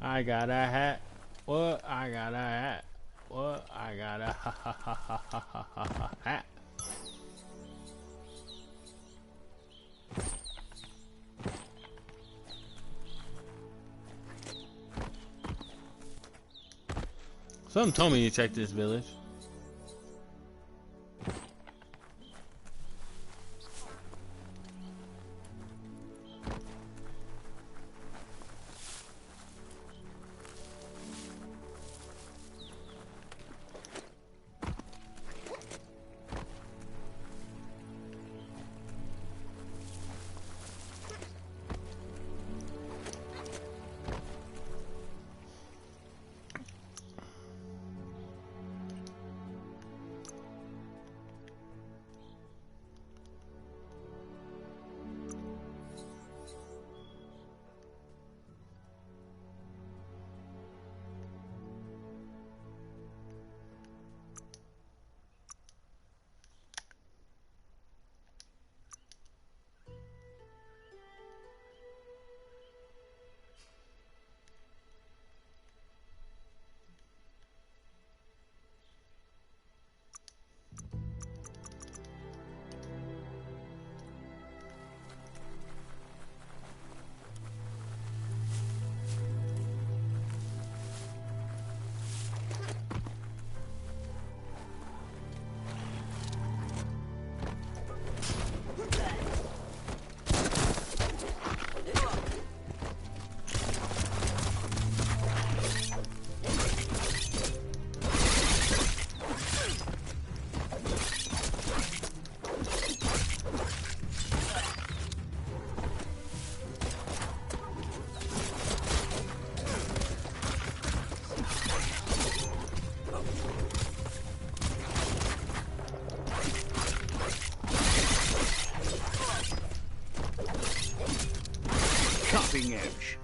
I got a hat. What? I got a hat. What? I got a ha ha ha ha ha ha ha ha hat. Someone told me to check this village. Cutting edge.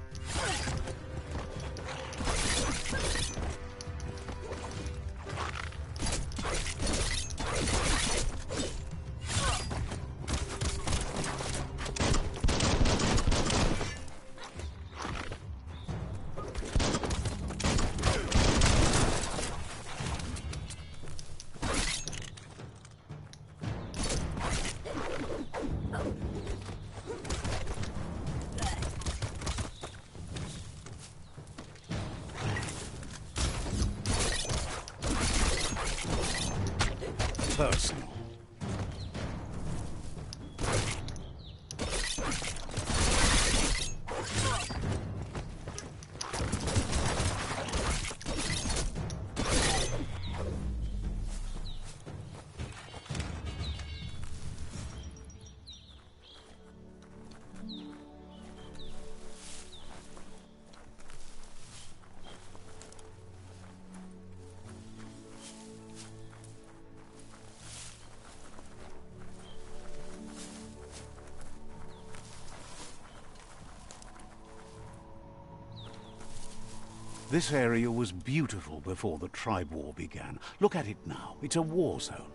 Personal. This area was beautiful before the tribe war began. Look at it now. It's a war zone.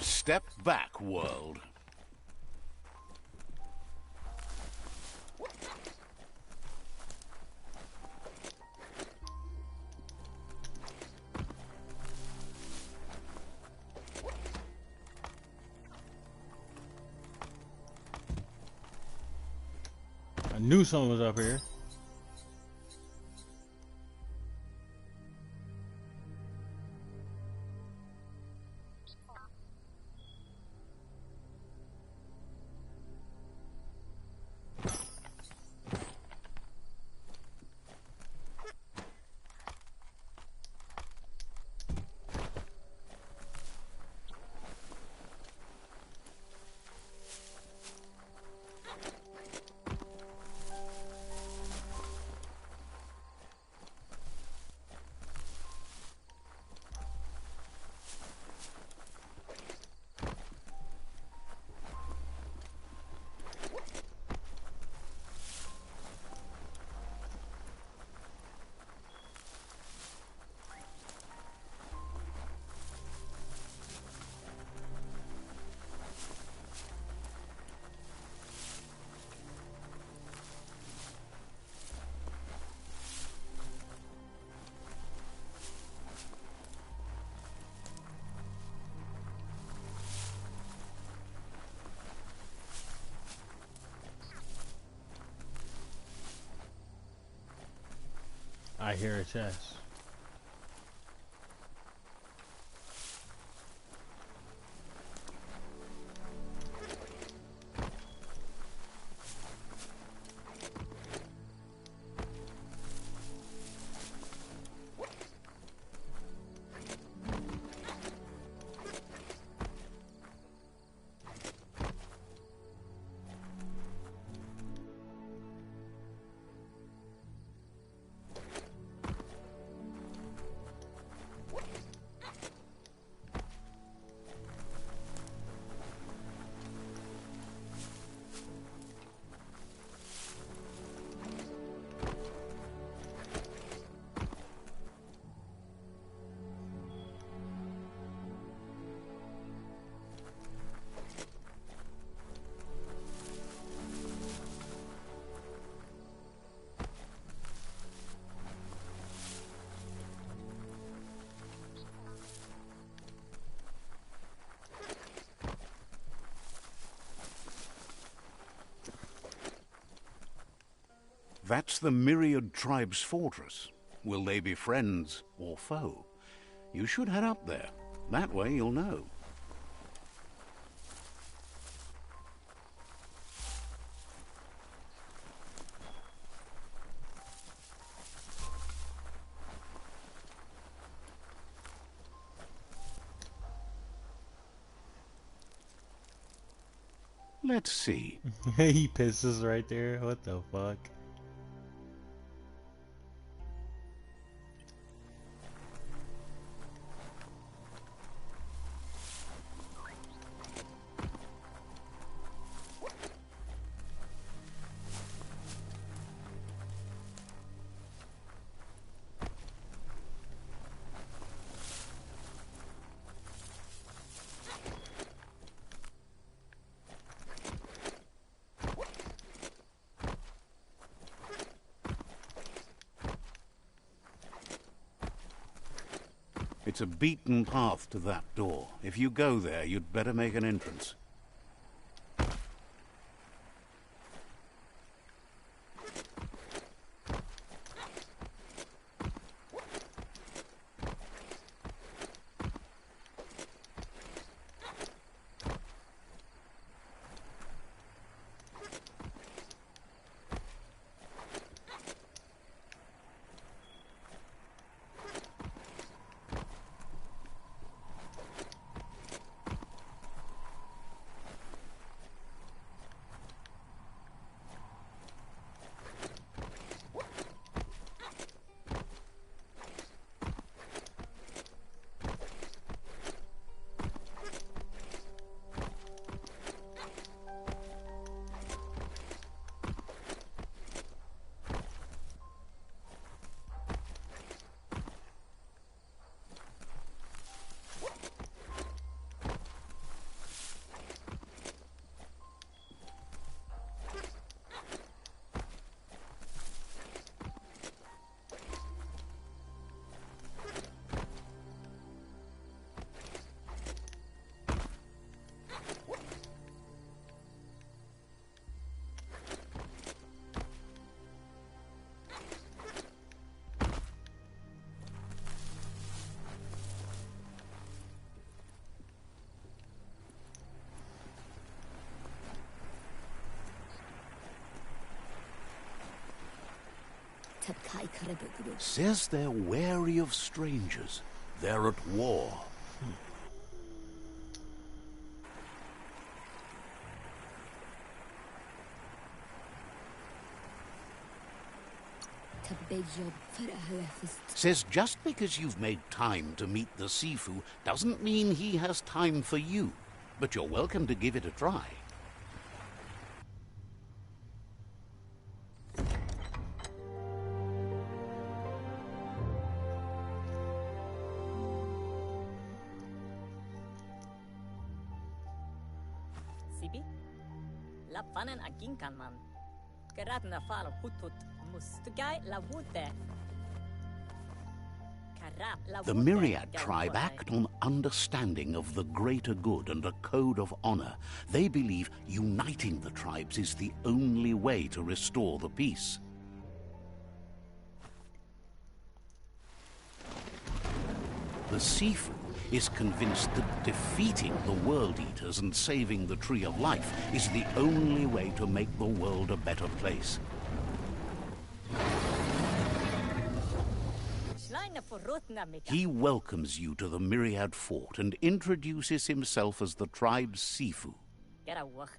Step back, world. Knew someone was up here. I hear a chest. That's the Myriad Tribe's fortress. Will they be friends or foe? You should head up there. That way you'll know. Let's see. He pisses right there. What the fuck? It's a beaten path to that door. If you go there, you'd better make an entrance. Says they're wary of strangers. They're at war. Says just because you've made time to meet the Sifu doesn't mean he has time for you. But you're welcome to give it a try. Sibi? La panen aginkan man. Geratna fal hutut mustugai la wute. The Myriad tribe act on understanding of the greater good and a code of honor. They believe uniting the tribes is the only way to restore the peace. The Sifu is convinced that defeating the World Eaters and saving the Tree of Life is the only way to make the world a better place. He welcomes you to the Myriad Fort and introduces himself as the tribe's Sifu.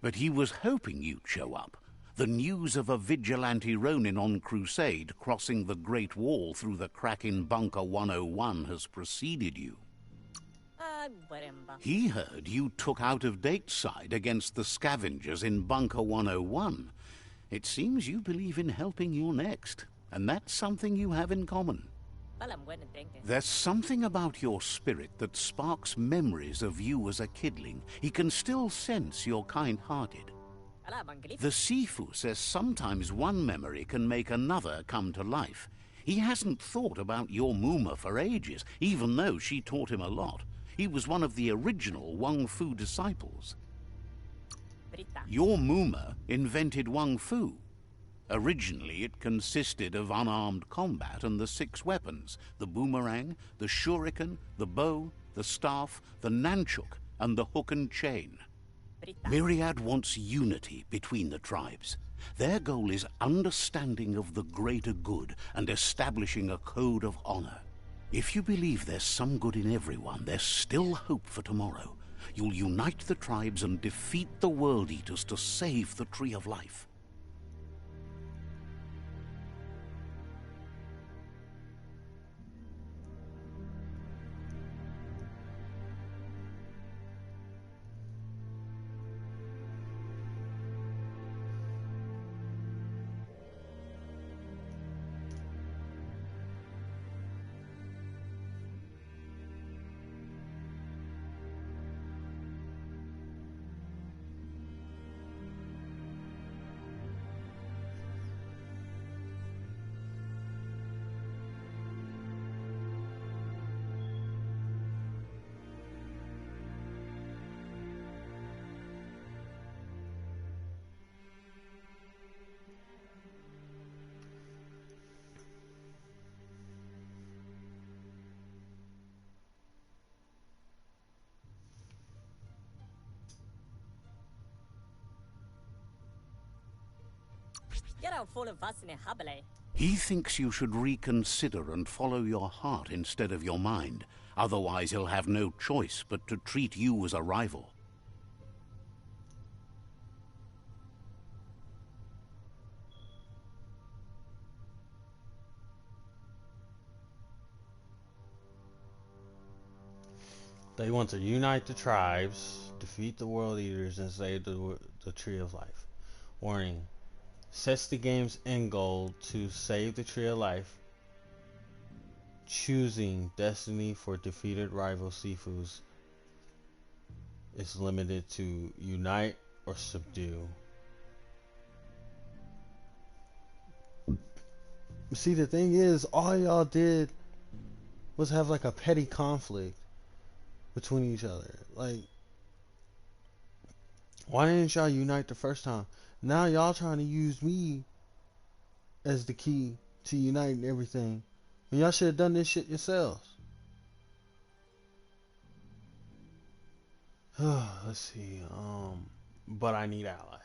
But he was hoping you'd show up. The news of a vigilante Ronin on crusade crossing the Great Wall through the crack in Bunker 101 has preceded you. He heard you took out-of-date side against the scavengers in Bunker 101. It seems you believe in helping your next, and that's something you have in common. There's something about your spirit that sparks memories of you as a kidling. He can still sense you're kind-hearted. The Sifu says sometimes one memory can make another come to life. He hasn't thought about your Muma for ages, even though she taught him a lot. He was one of the original Wung Fu disciples. Your Muma invented Wung Fu. Originally, it consisted of unarmed combat and the 6 weapons: the boomerang, the shuriken, the bow, the staff, the nunchuk, and the hook and chain. Myriad wants unity between the tribes. Their goal is understanding of the greater good and establishing a code of honor. If you believe there's some good in everyone, there's still hope for tomorrow. You'll unite the tribes and defeat the World Eaters to save the Tree of Life. He thinks you should reconsider and follow your heart instead of your mind. Otherwise, he'll have no choice but to treat you as a rival. They want to unite the tribes, defeat the World Eaters, and save the Tree of Life. Warning. Sets the game's end goal to save the Tree of Life. Choosing destiny for defeated rival Sifus is limited to unite or subdue. See, the thing is, all y'all did was have like a petty conflict between each other. Like, why didn't y'all unite the first time? Now y'all trying to use me as the key to uniting everything. And y'all should have done this shit yourselves. Let's see. But I need allies.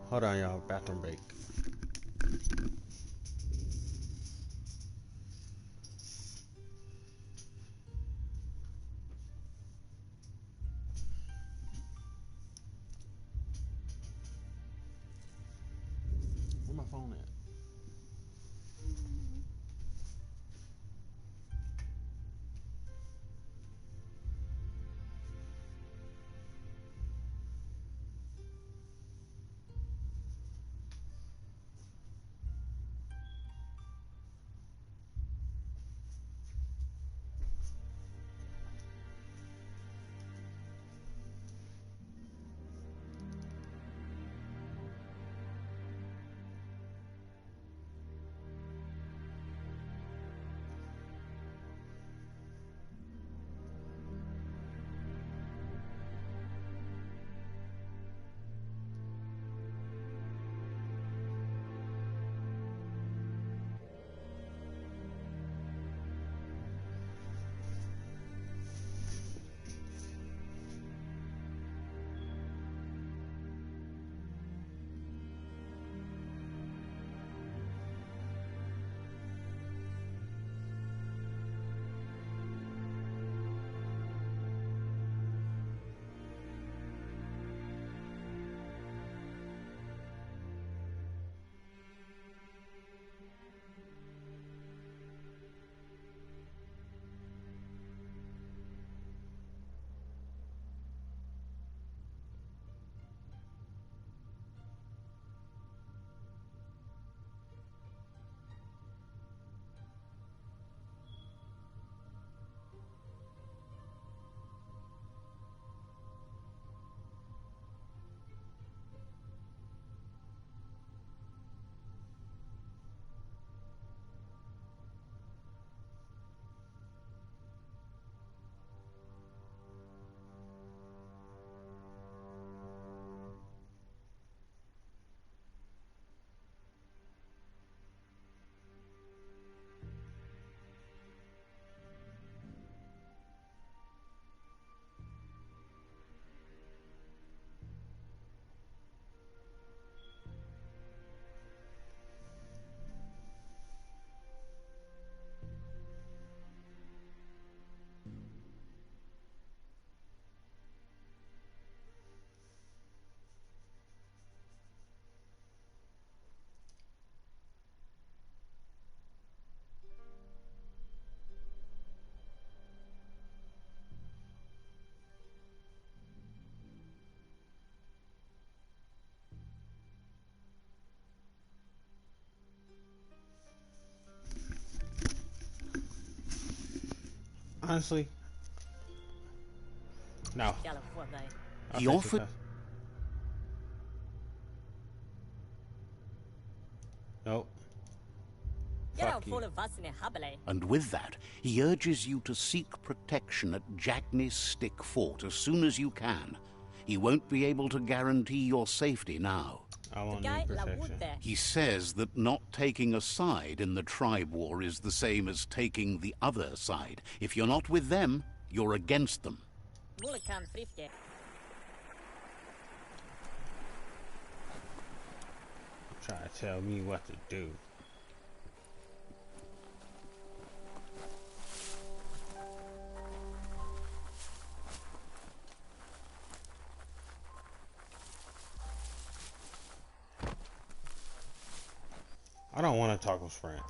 Hold on, y'all. Bathroom break. Where my phone at? Honestly, no. Jalla vuodai. I'll He say offered- success. Nope. Jalla Fuck you. full vassine habele. And with that, he urges you to seek protection at Jackney's Stick Fort as soon as you can. He won't be able to guarantee your safety now. I won't Guy need la protection. woode. He says that not taking a side in the tribe war is the same as taking the other side. If you're not with them, you're against them. Mulkan frifke. Try to tell me what to do. I don't want to talk with Sprint.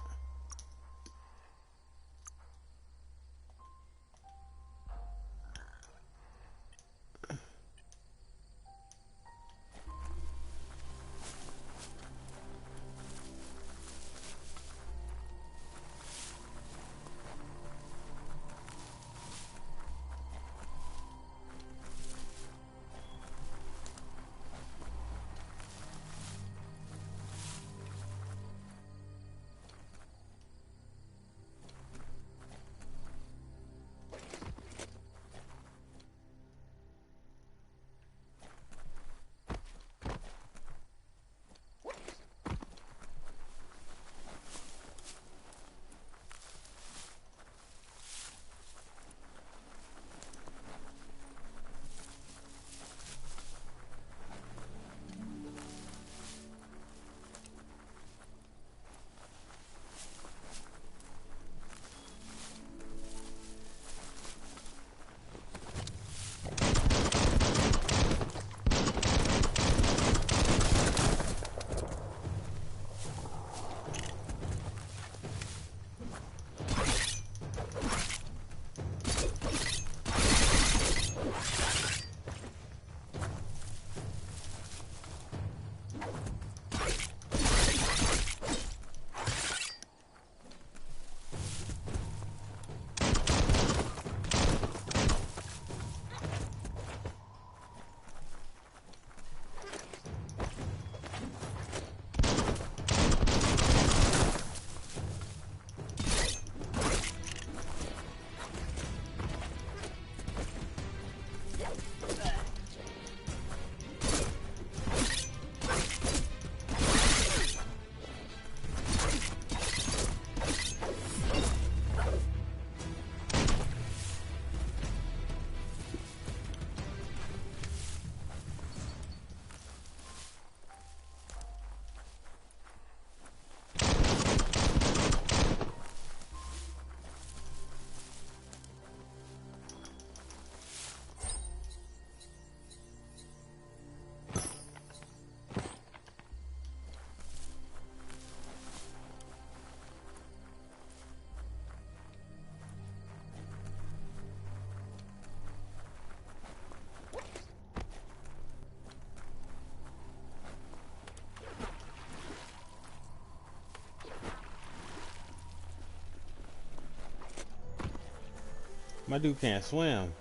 My dude can't swim.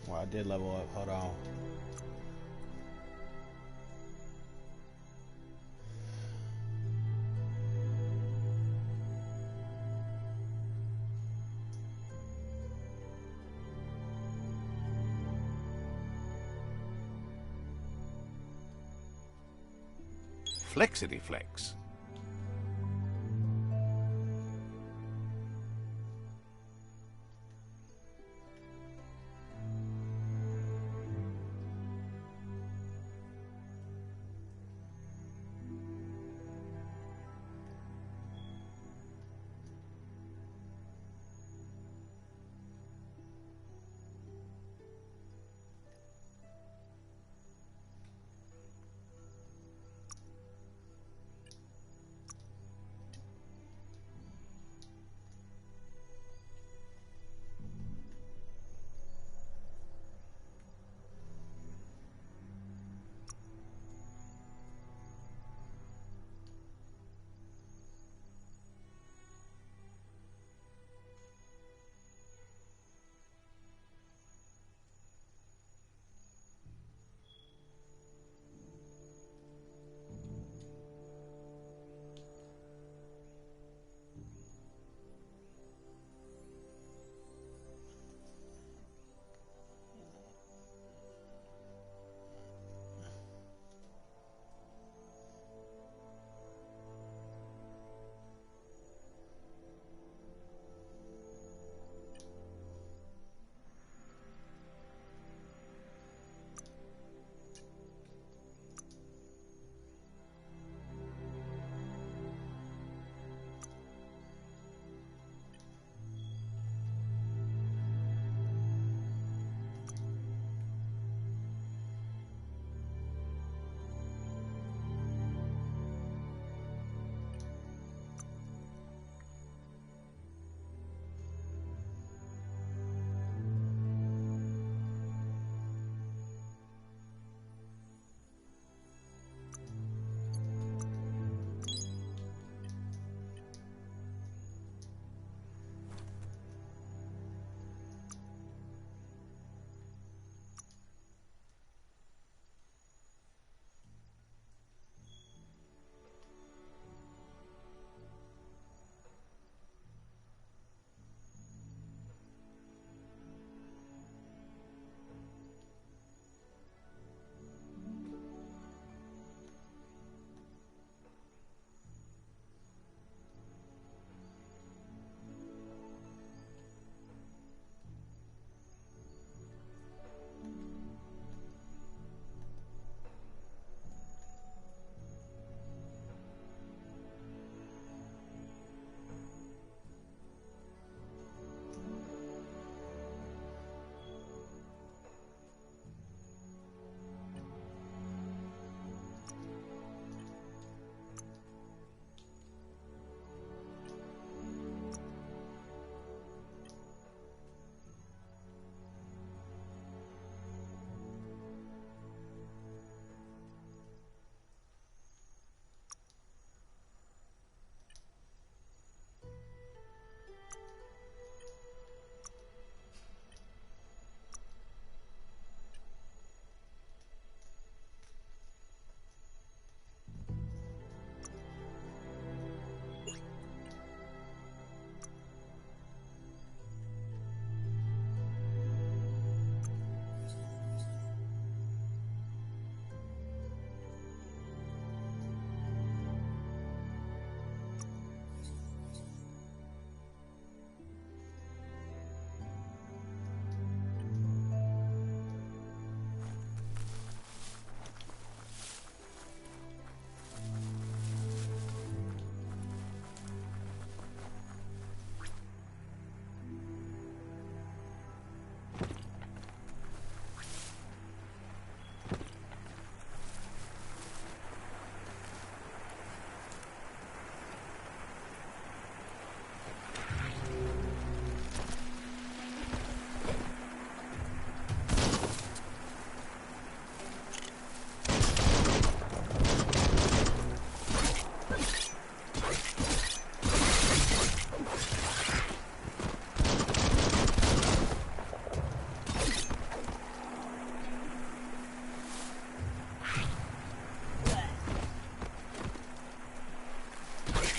Well, I did level up. Hold on. Flexity flex.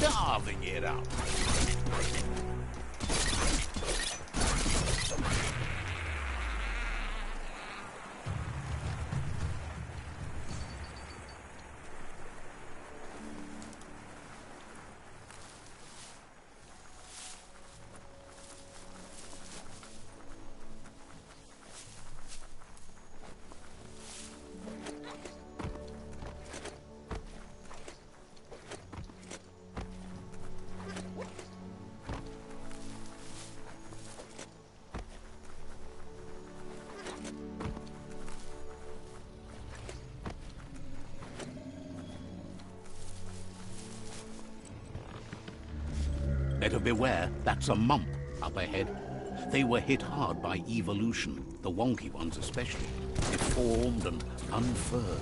carving it up. Better beware, that's a mump up ahead. They were hit hard by evolution, the wonky ones especially, deformed and unfurred.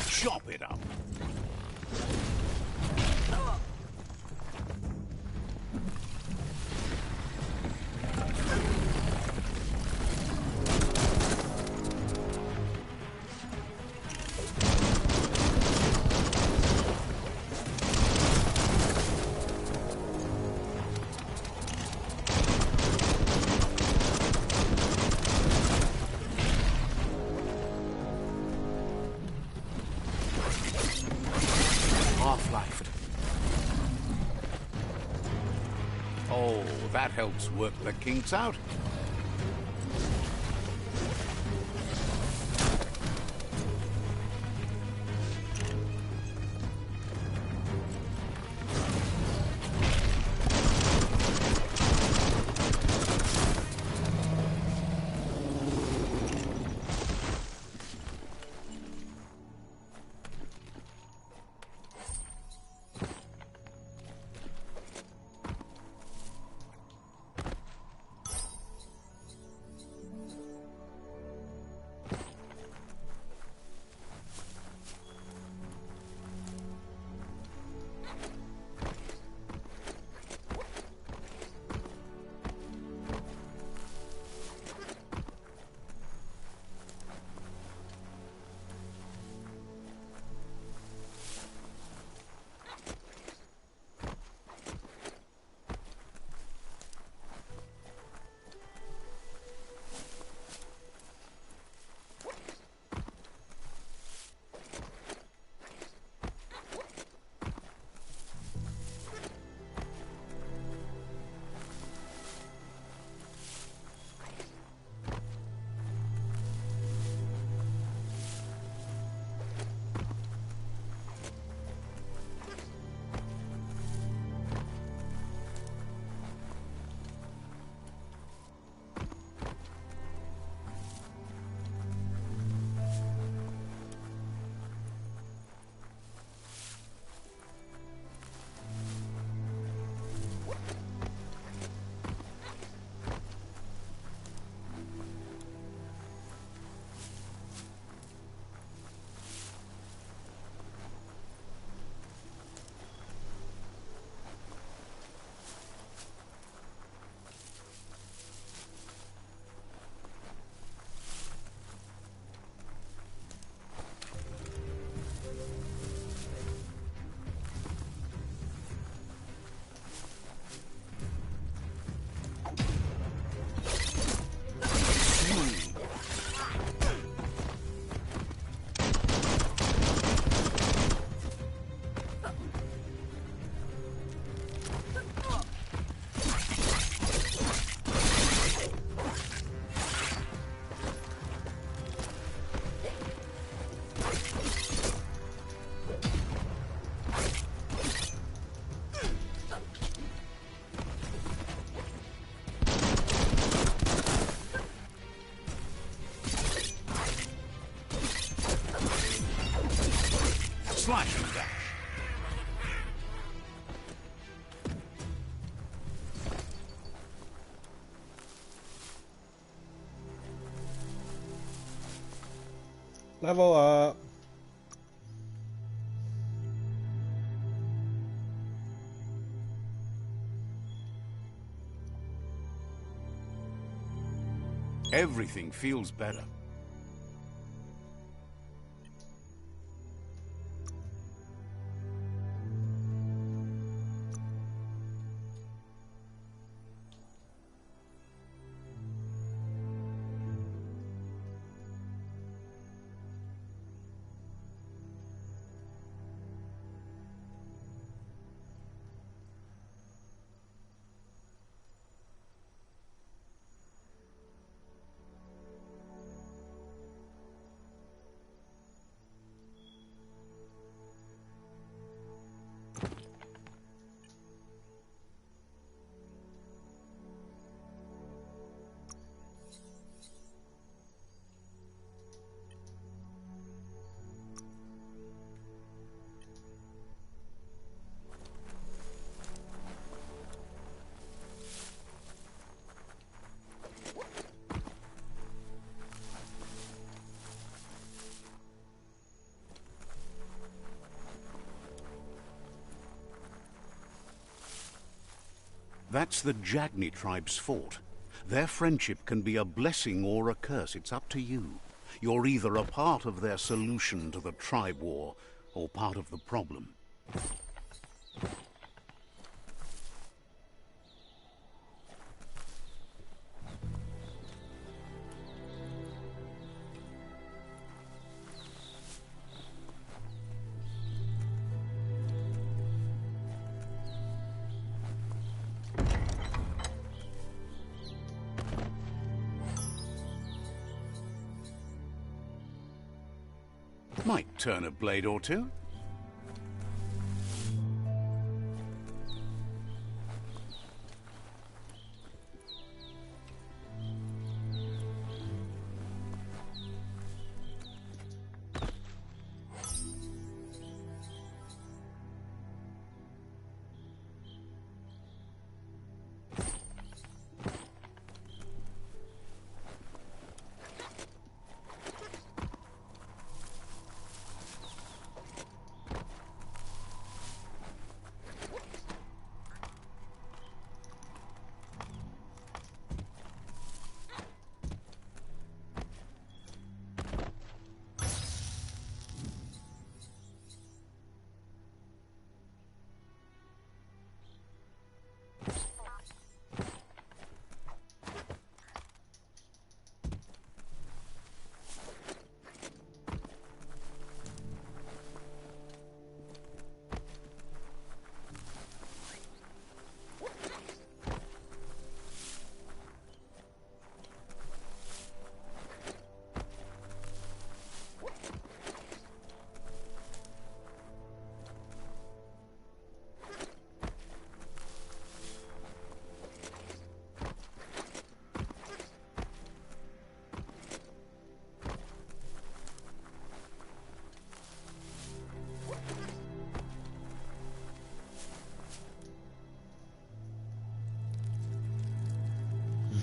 Chop it up. Half-lifed. Oh, that helps work the kinks out. flash and dash. Level up. Everything feels better. That's the Jagni tribe's fort. Their friendship can be a blessing or a curse. It's up to you. You're either a part of their solution to the tribe war, or part of the problem. Might turn a blade or two.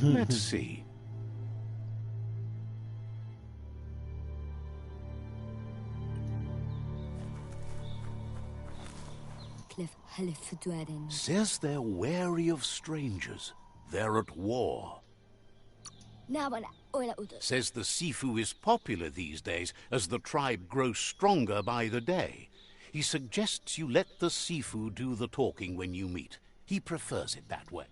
Let's see. Says they're wary of strangers. They're at war. Says the Sifu is popular these days as the tribe grows stronger by the day. He suggests you let the Sifu do the talking when you meet. He prefers it that way.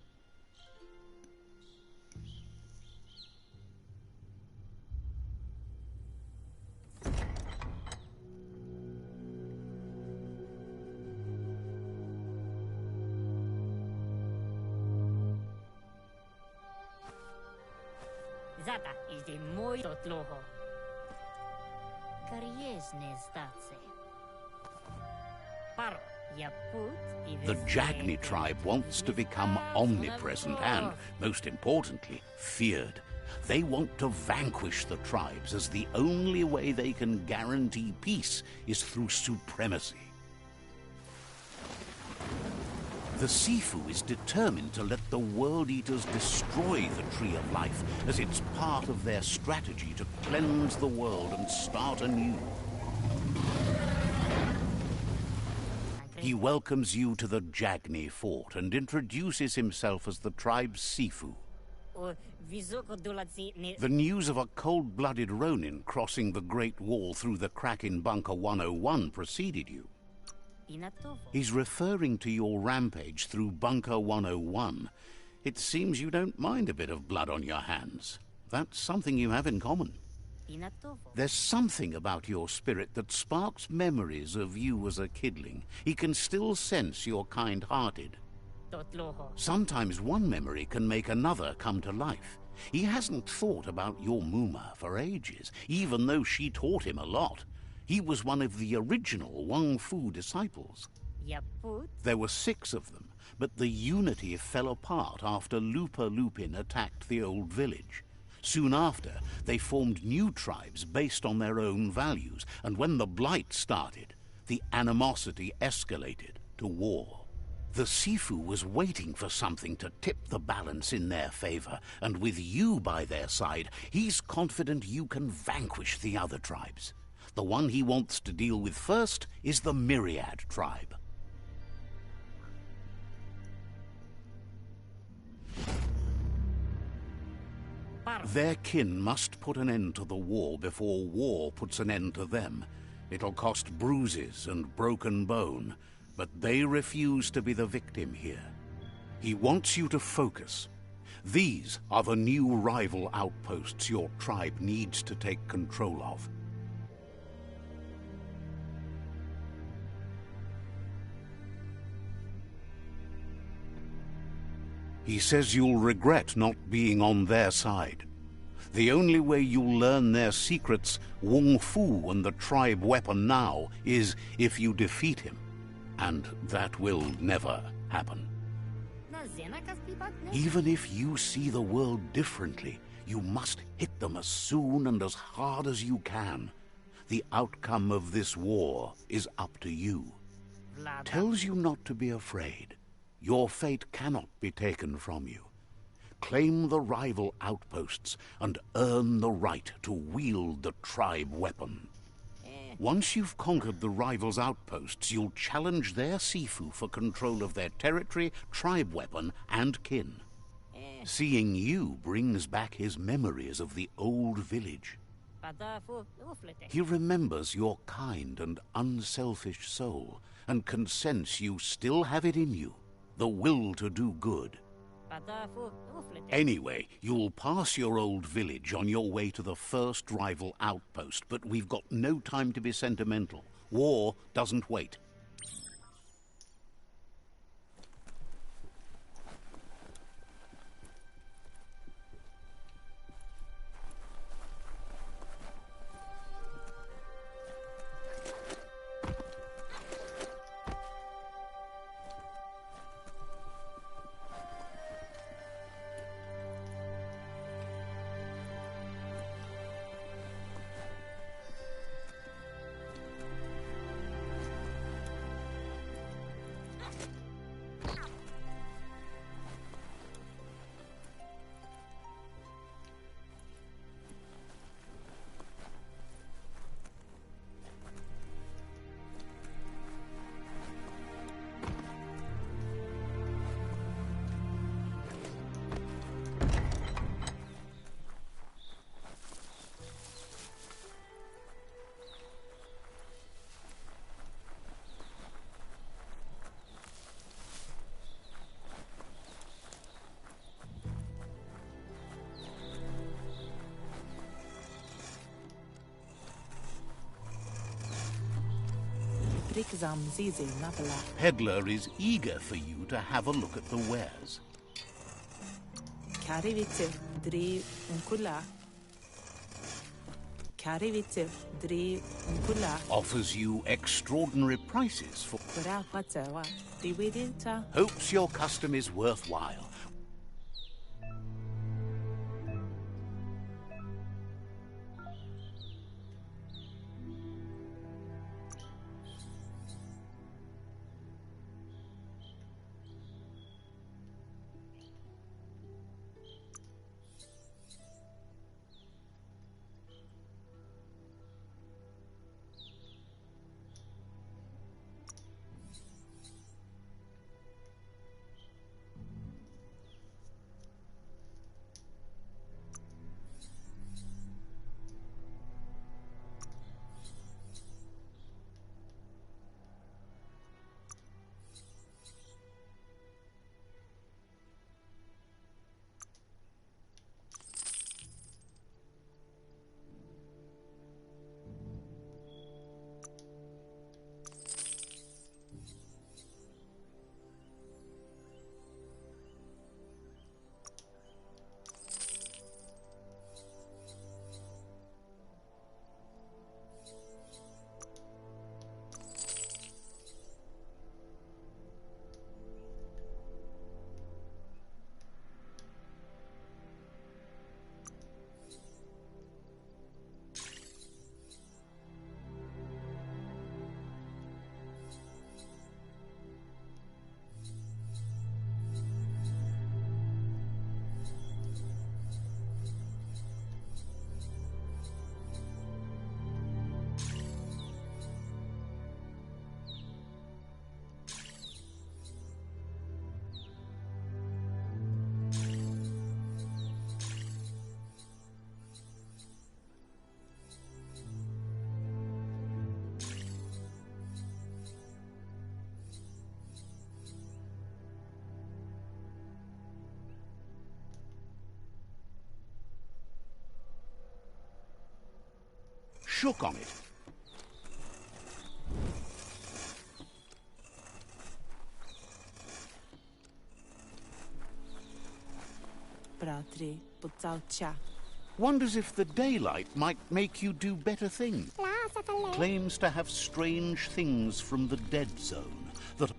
Zata is de muito tloho. Kariesne statse. Paro, yaput. The Jagni tribe wants to become omnipresent and, most importantly, feared. They want to vanquish the tribes, as the only way they can guarantee peace is through supremacy. The Sifu is determined to let the World Eaters destroy the Tree of Life, as it's part of their strategy to cleanse the world and start anew. He welcomes you to the Jagni fort and introduces himself as the tribe's Sifu. The news of a cold-blooded Ronin crossing the Great Wall through the crack in Bunker 101 preceded you. He's referring to your rampage through Bunker 101. It seems you don't mind a bit of blood on your hands. That's something you have in common. There's something about your spirit that sparks memories of you as a kidling. He can still sense you're kind-hearted. Sometimes one memory can make another come to life. He hasn't thought about your Muma for ages, even though she taught him a lot. He was one of the original Wang Fu disciples. There were 6 of them, but the unity fell apart after Lupa Lupin attacked the old village. Soon after, they formed new tribes based on their own values, and when the Blight started, the animosity escalated to war. The Sifu was waiting for something to tip the balance in their favor, and with you by their side, he's confident you can vanquish the other tribes. The one he wants to deal with first is the Myriad tribe. Their kin must put an end to the war before war puts an end to them. It'll cost bruises and broken bone, but they refuse to be the victim here. He wants you to focus. These are the new rival outposts your tribe needs to take control of. He says you'll regret not being on their side. The only way you'll learn their secrets, Wung Fu and the tribe weapon now, is if you defeat him. And that will never happen. Even if you see the world differently, you must hit them as soon and as hard as you can. The outcome of this war is up to you. Tells you not to be afraid. Your fate cannot be taken from you. Claim the rival outposts and earn the right to wield the tribe weapon. Once you've conquered the rivals' outposts, you'll challenge their Sifu for control of their territory, tribe weapon, and kin. Seeing you brings back his memories of the old village. He remembers your kind and unselfish soul, and can sense you still have it in you, the will to do good. Anyway, you'll pass your old village on your way to the first rival outpost, but we've got no time to be sentimental. War doesn't wait. Peddler is eager for you to have a look at the wares. Offers you extraordinary prices for... Hopes your custom is worthwhile. shook on it. Wonders if the daylight might make you do better things. Claims to have strange things from the dead zone that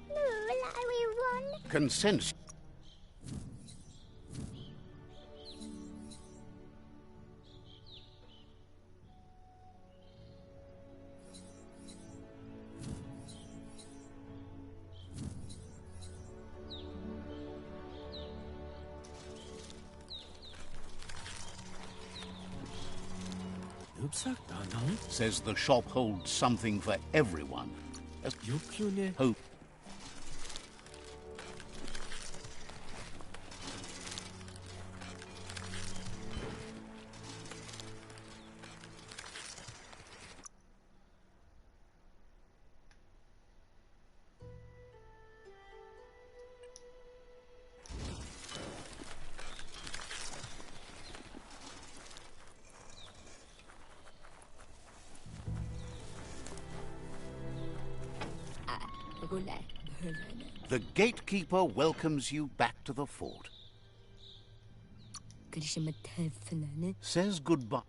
can sense. Says the shop holds something for everyone. Hope. The gatekeeper welcomes you back to the fort. Says goodbye.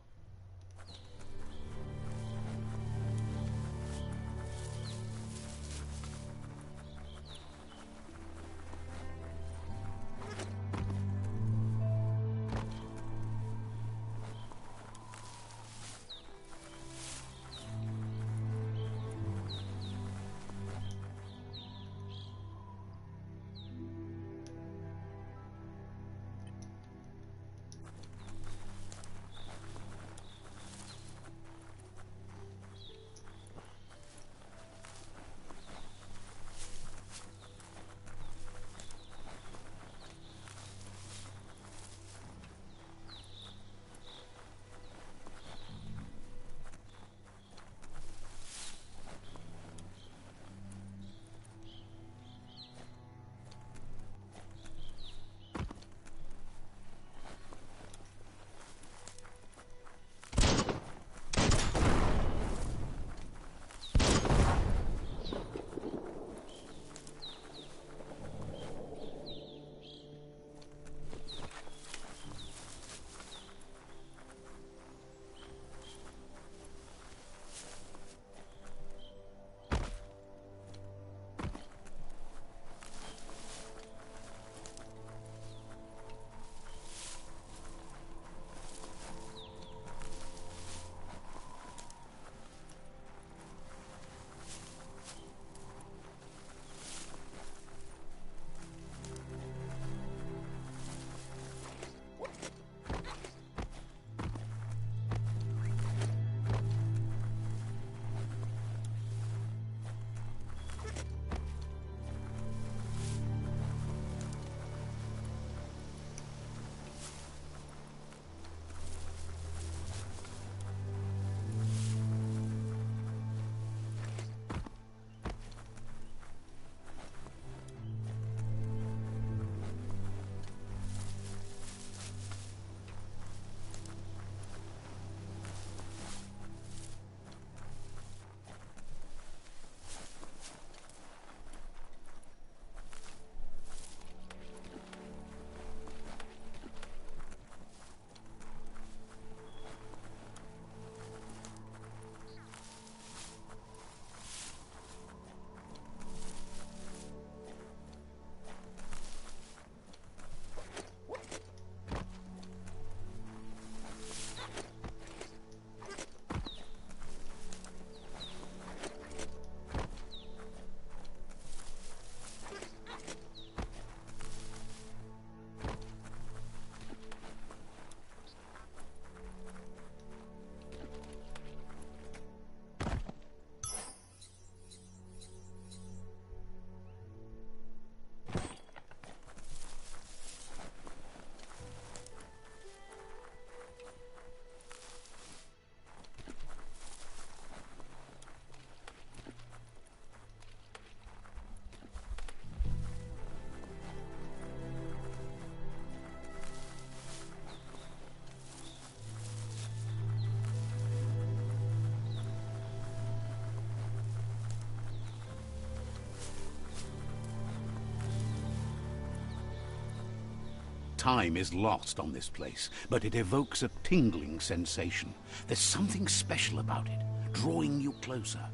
Time is lost on this place, but it evokes a tingling sensation. There's something special about it, drawing you closer.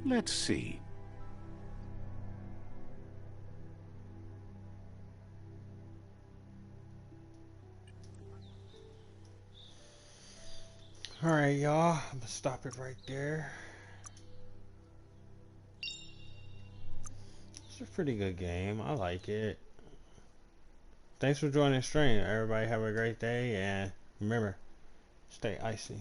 Let's see. Alright, y'all. I'm gonna stop it right there. It's a pretty good game. I like it. Thanks for joining the stream. Everybody have a great day, and remember, stay icy.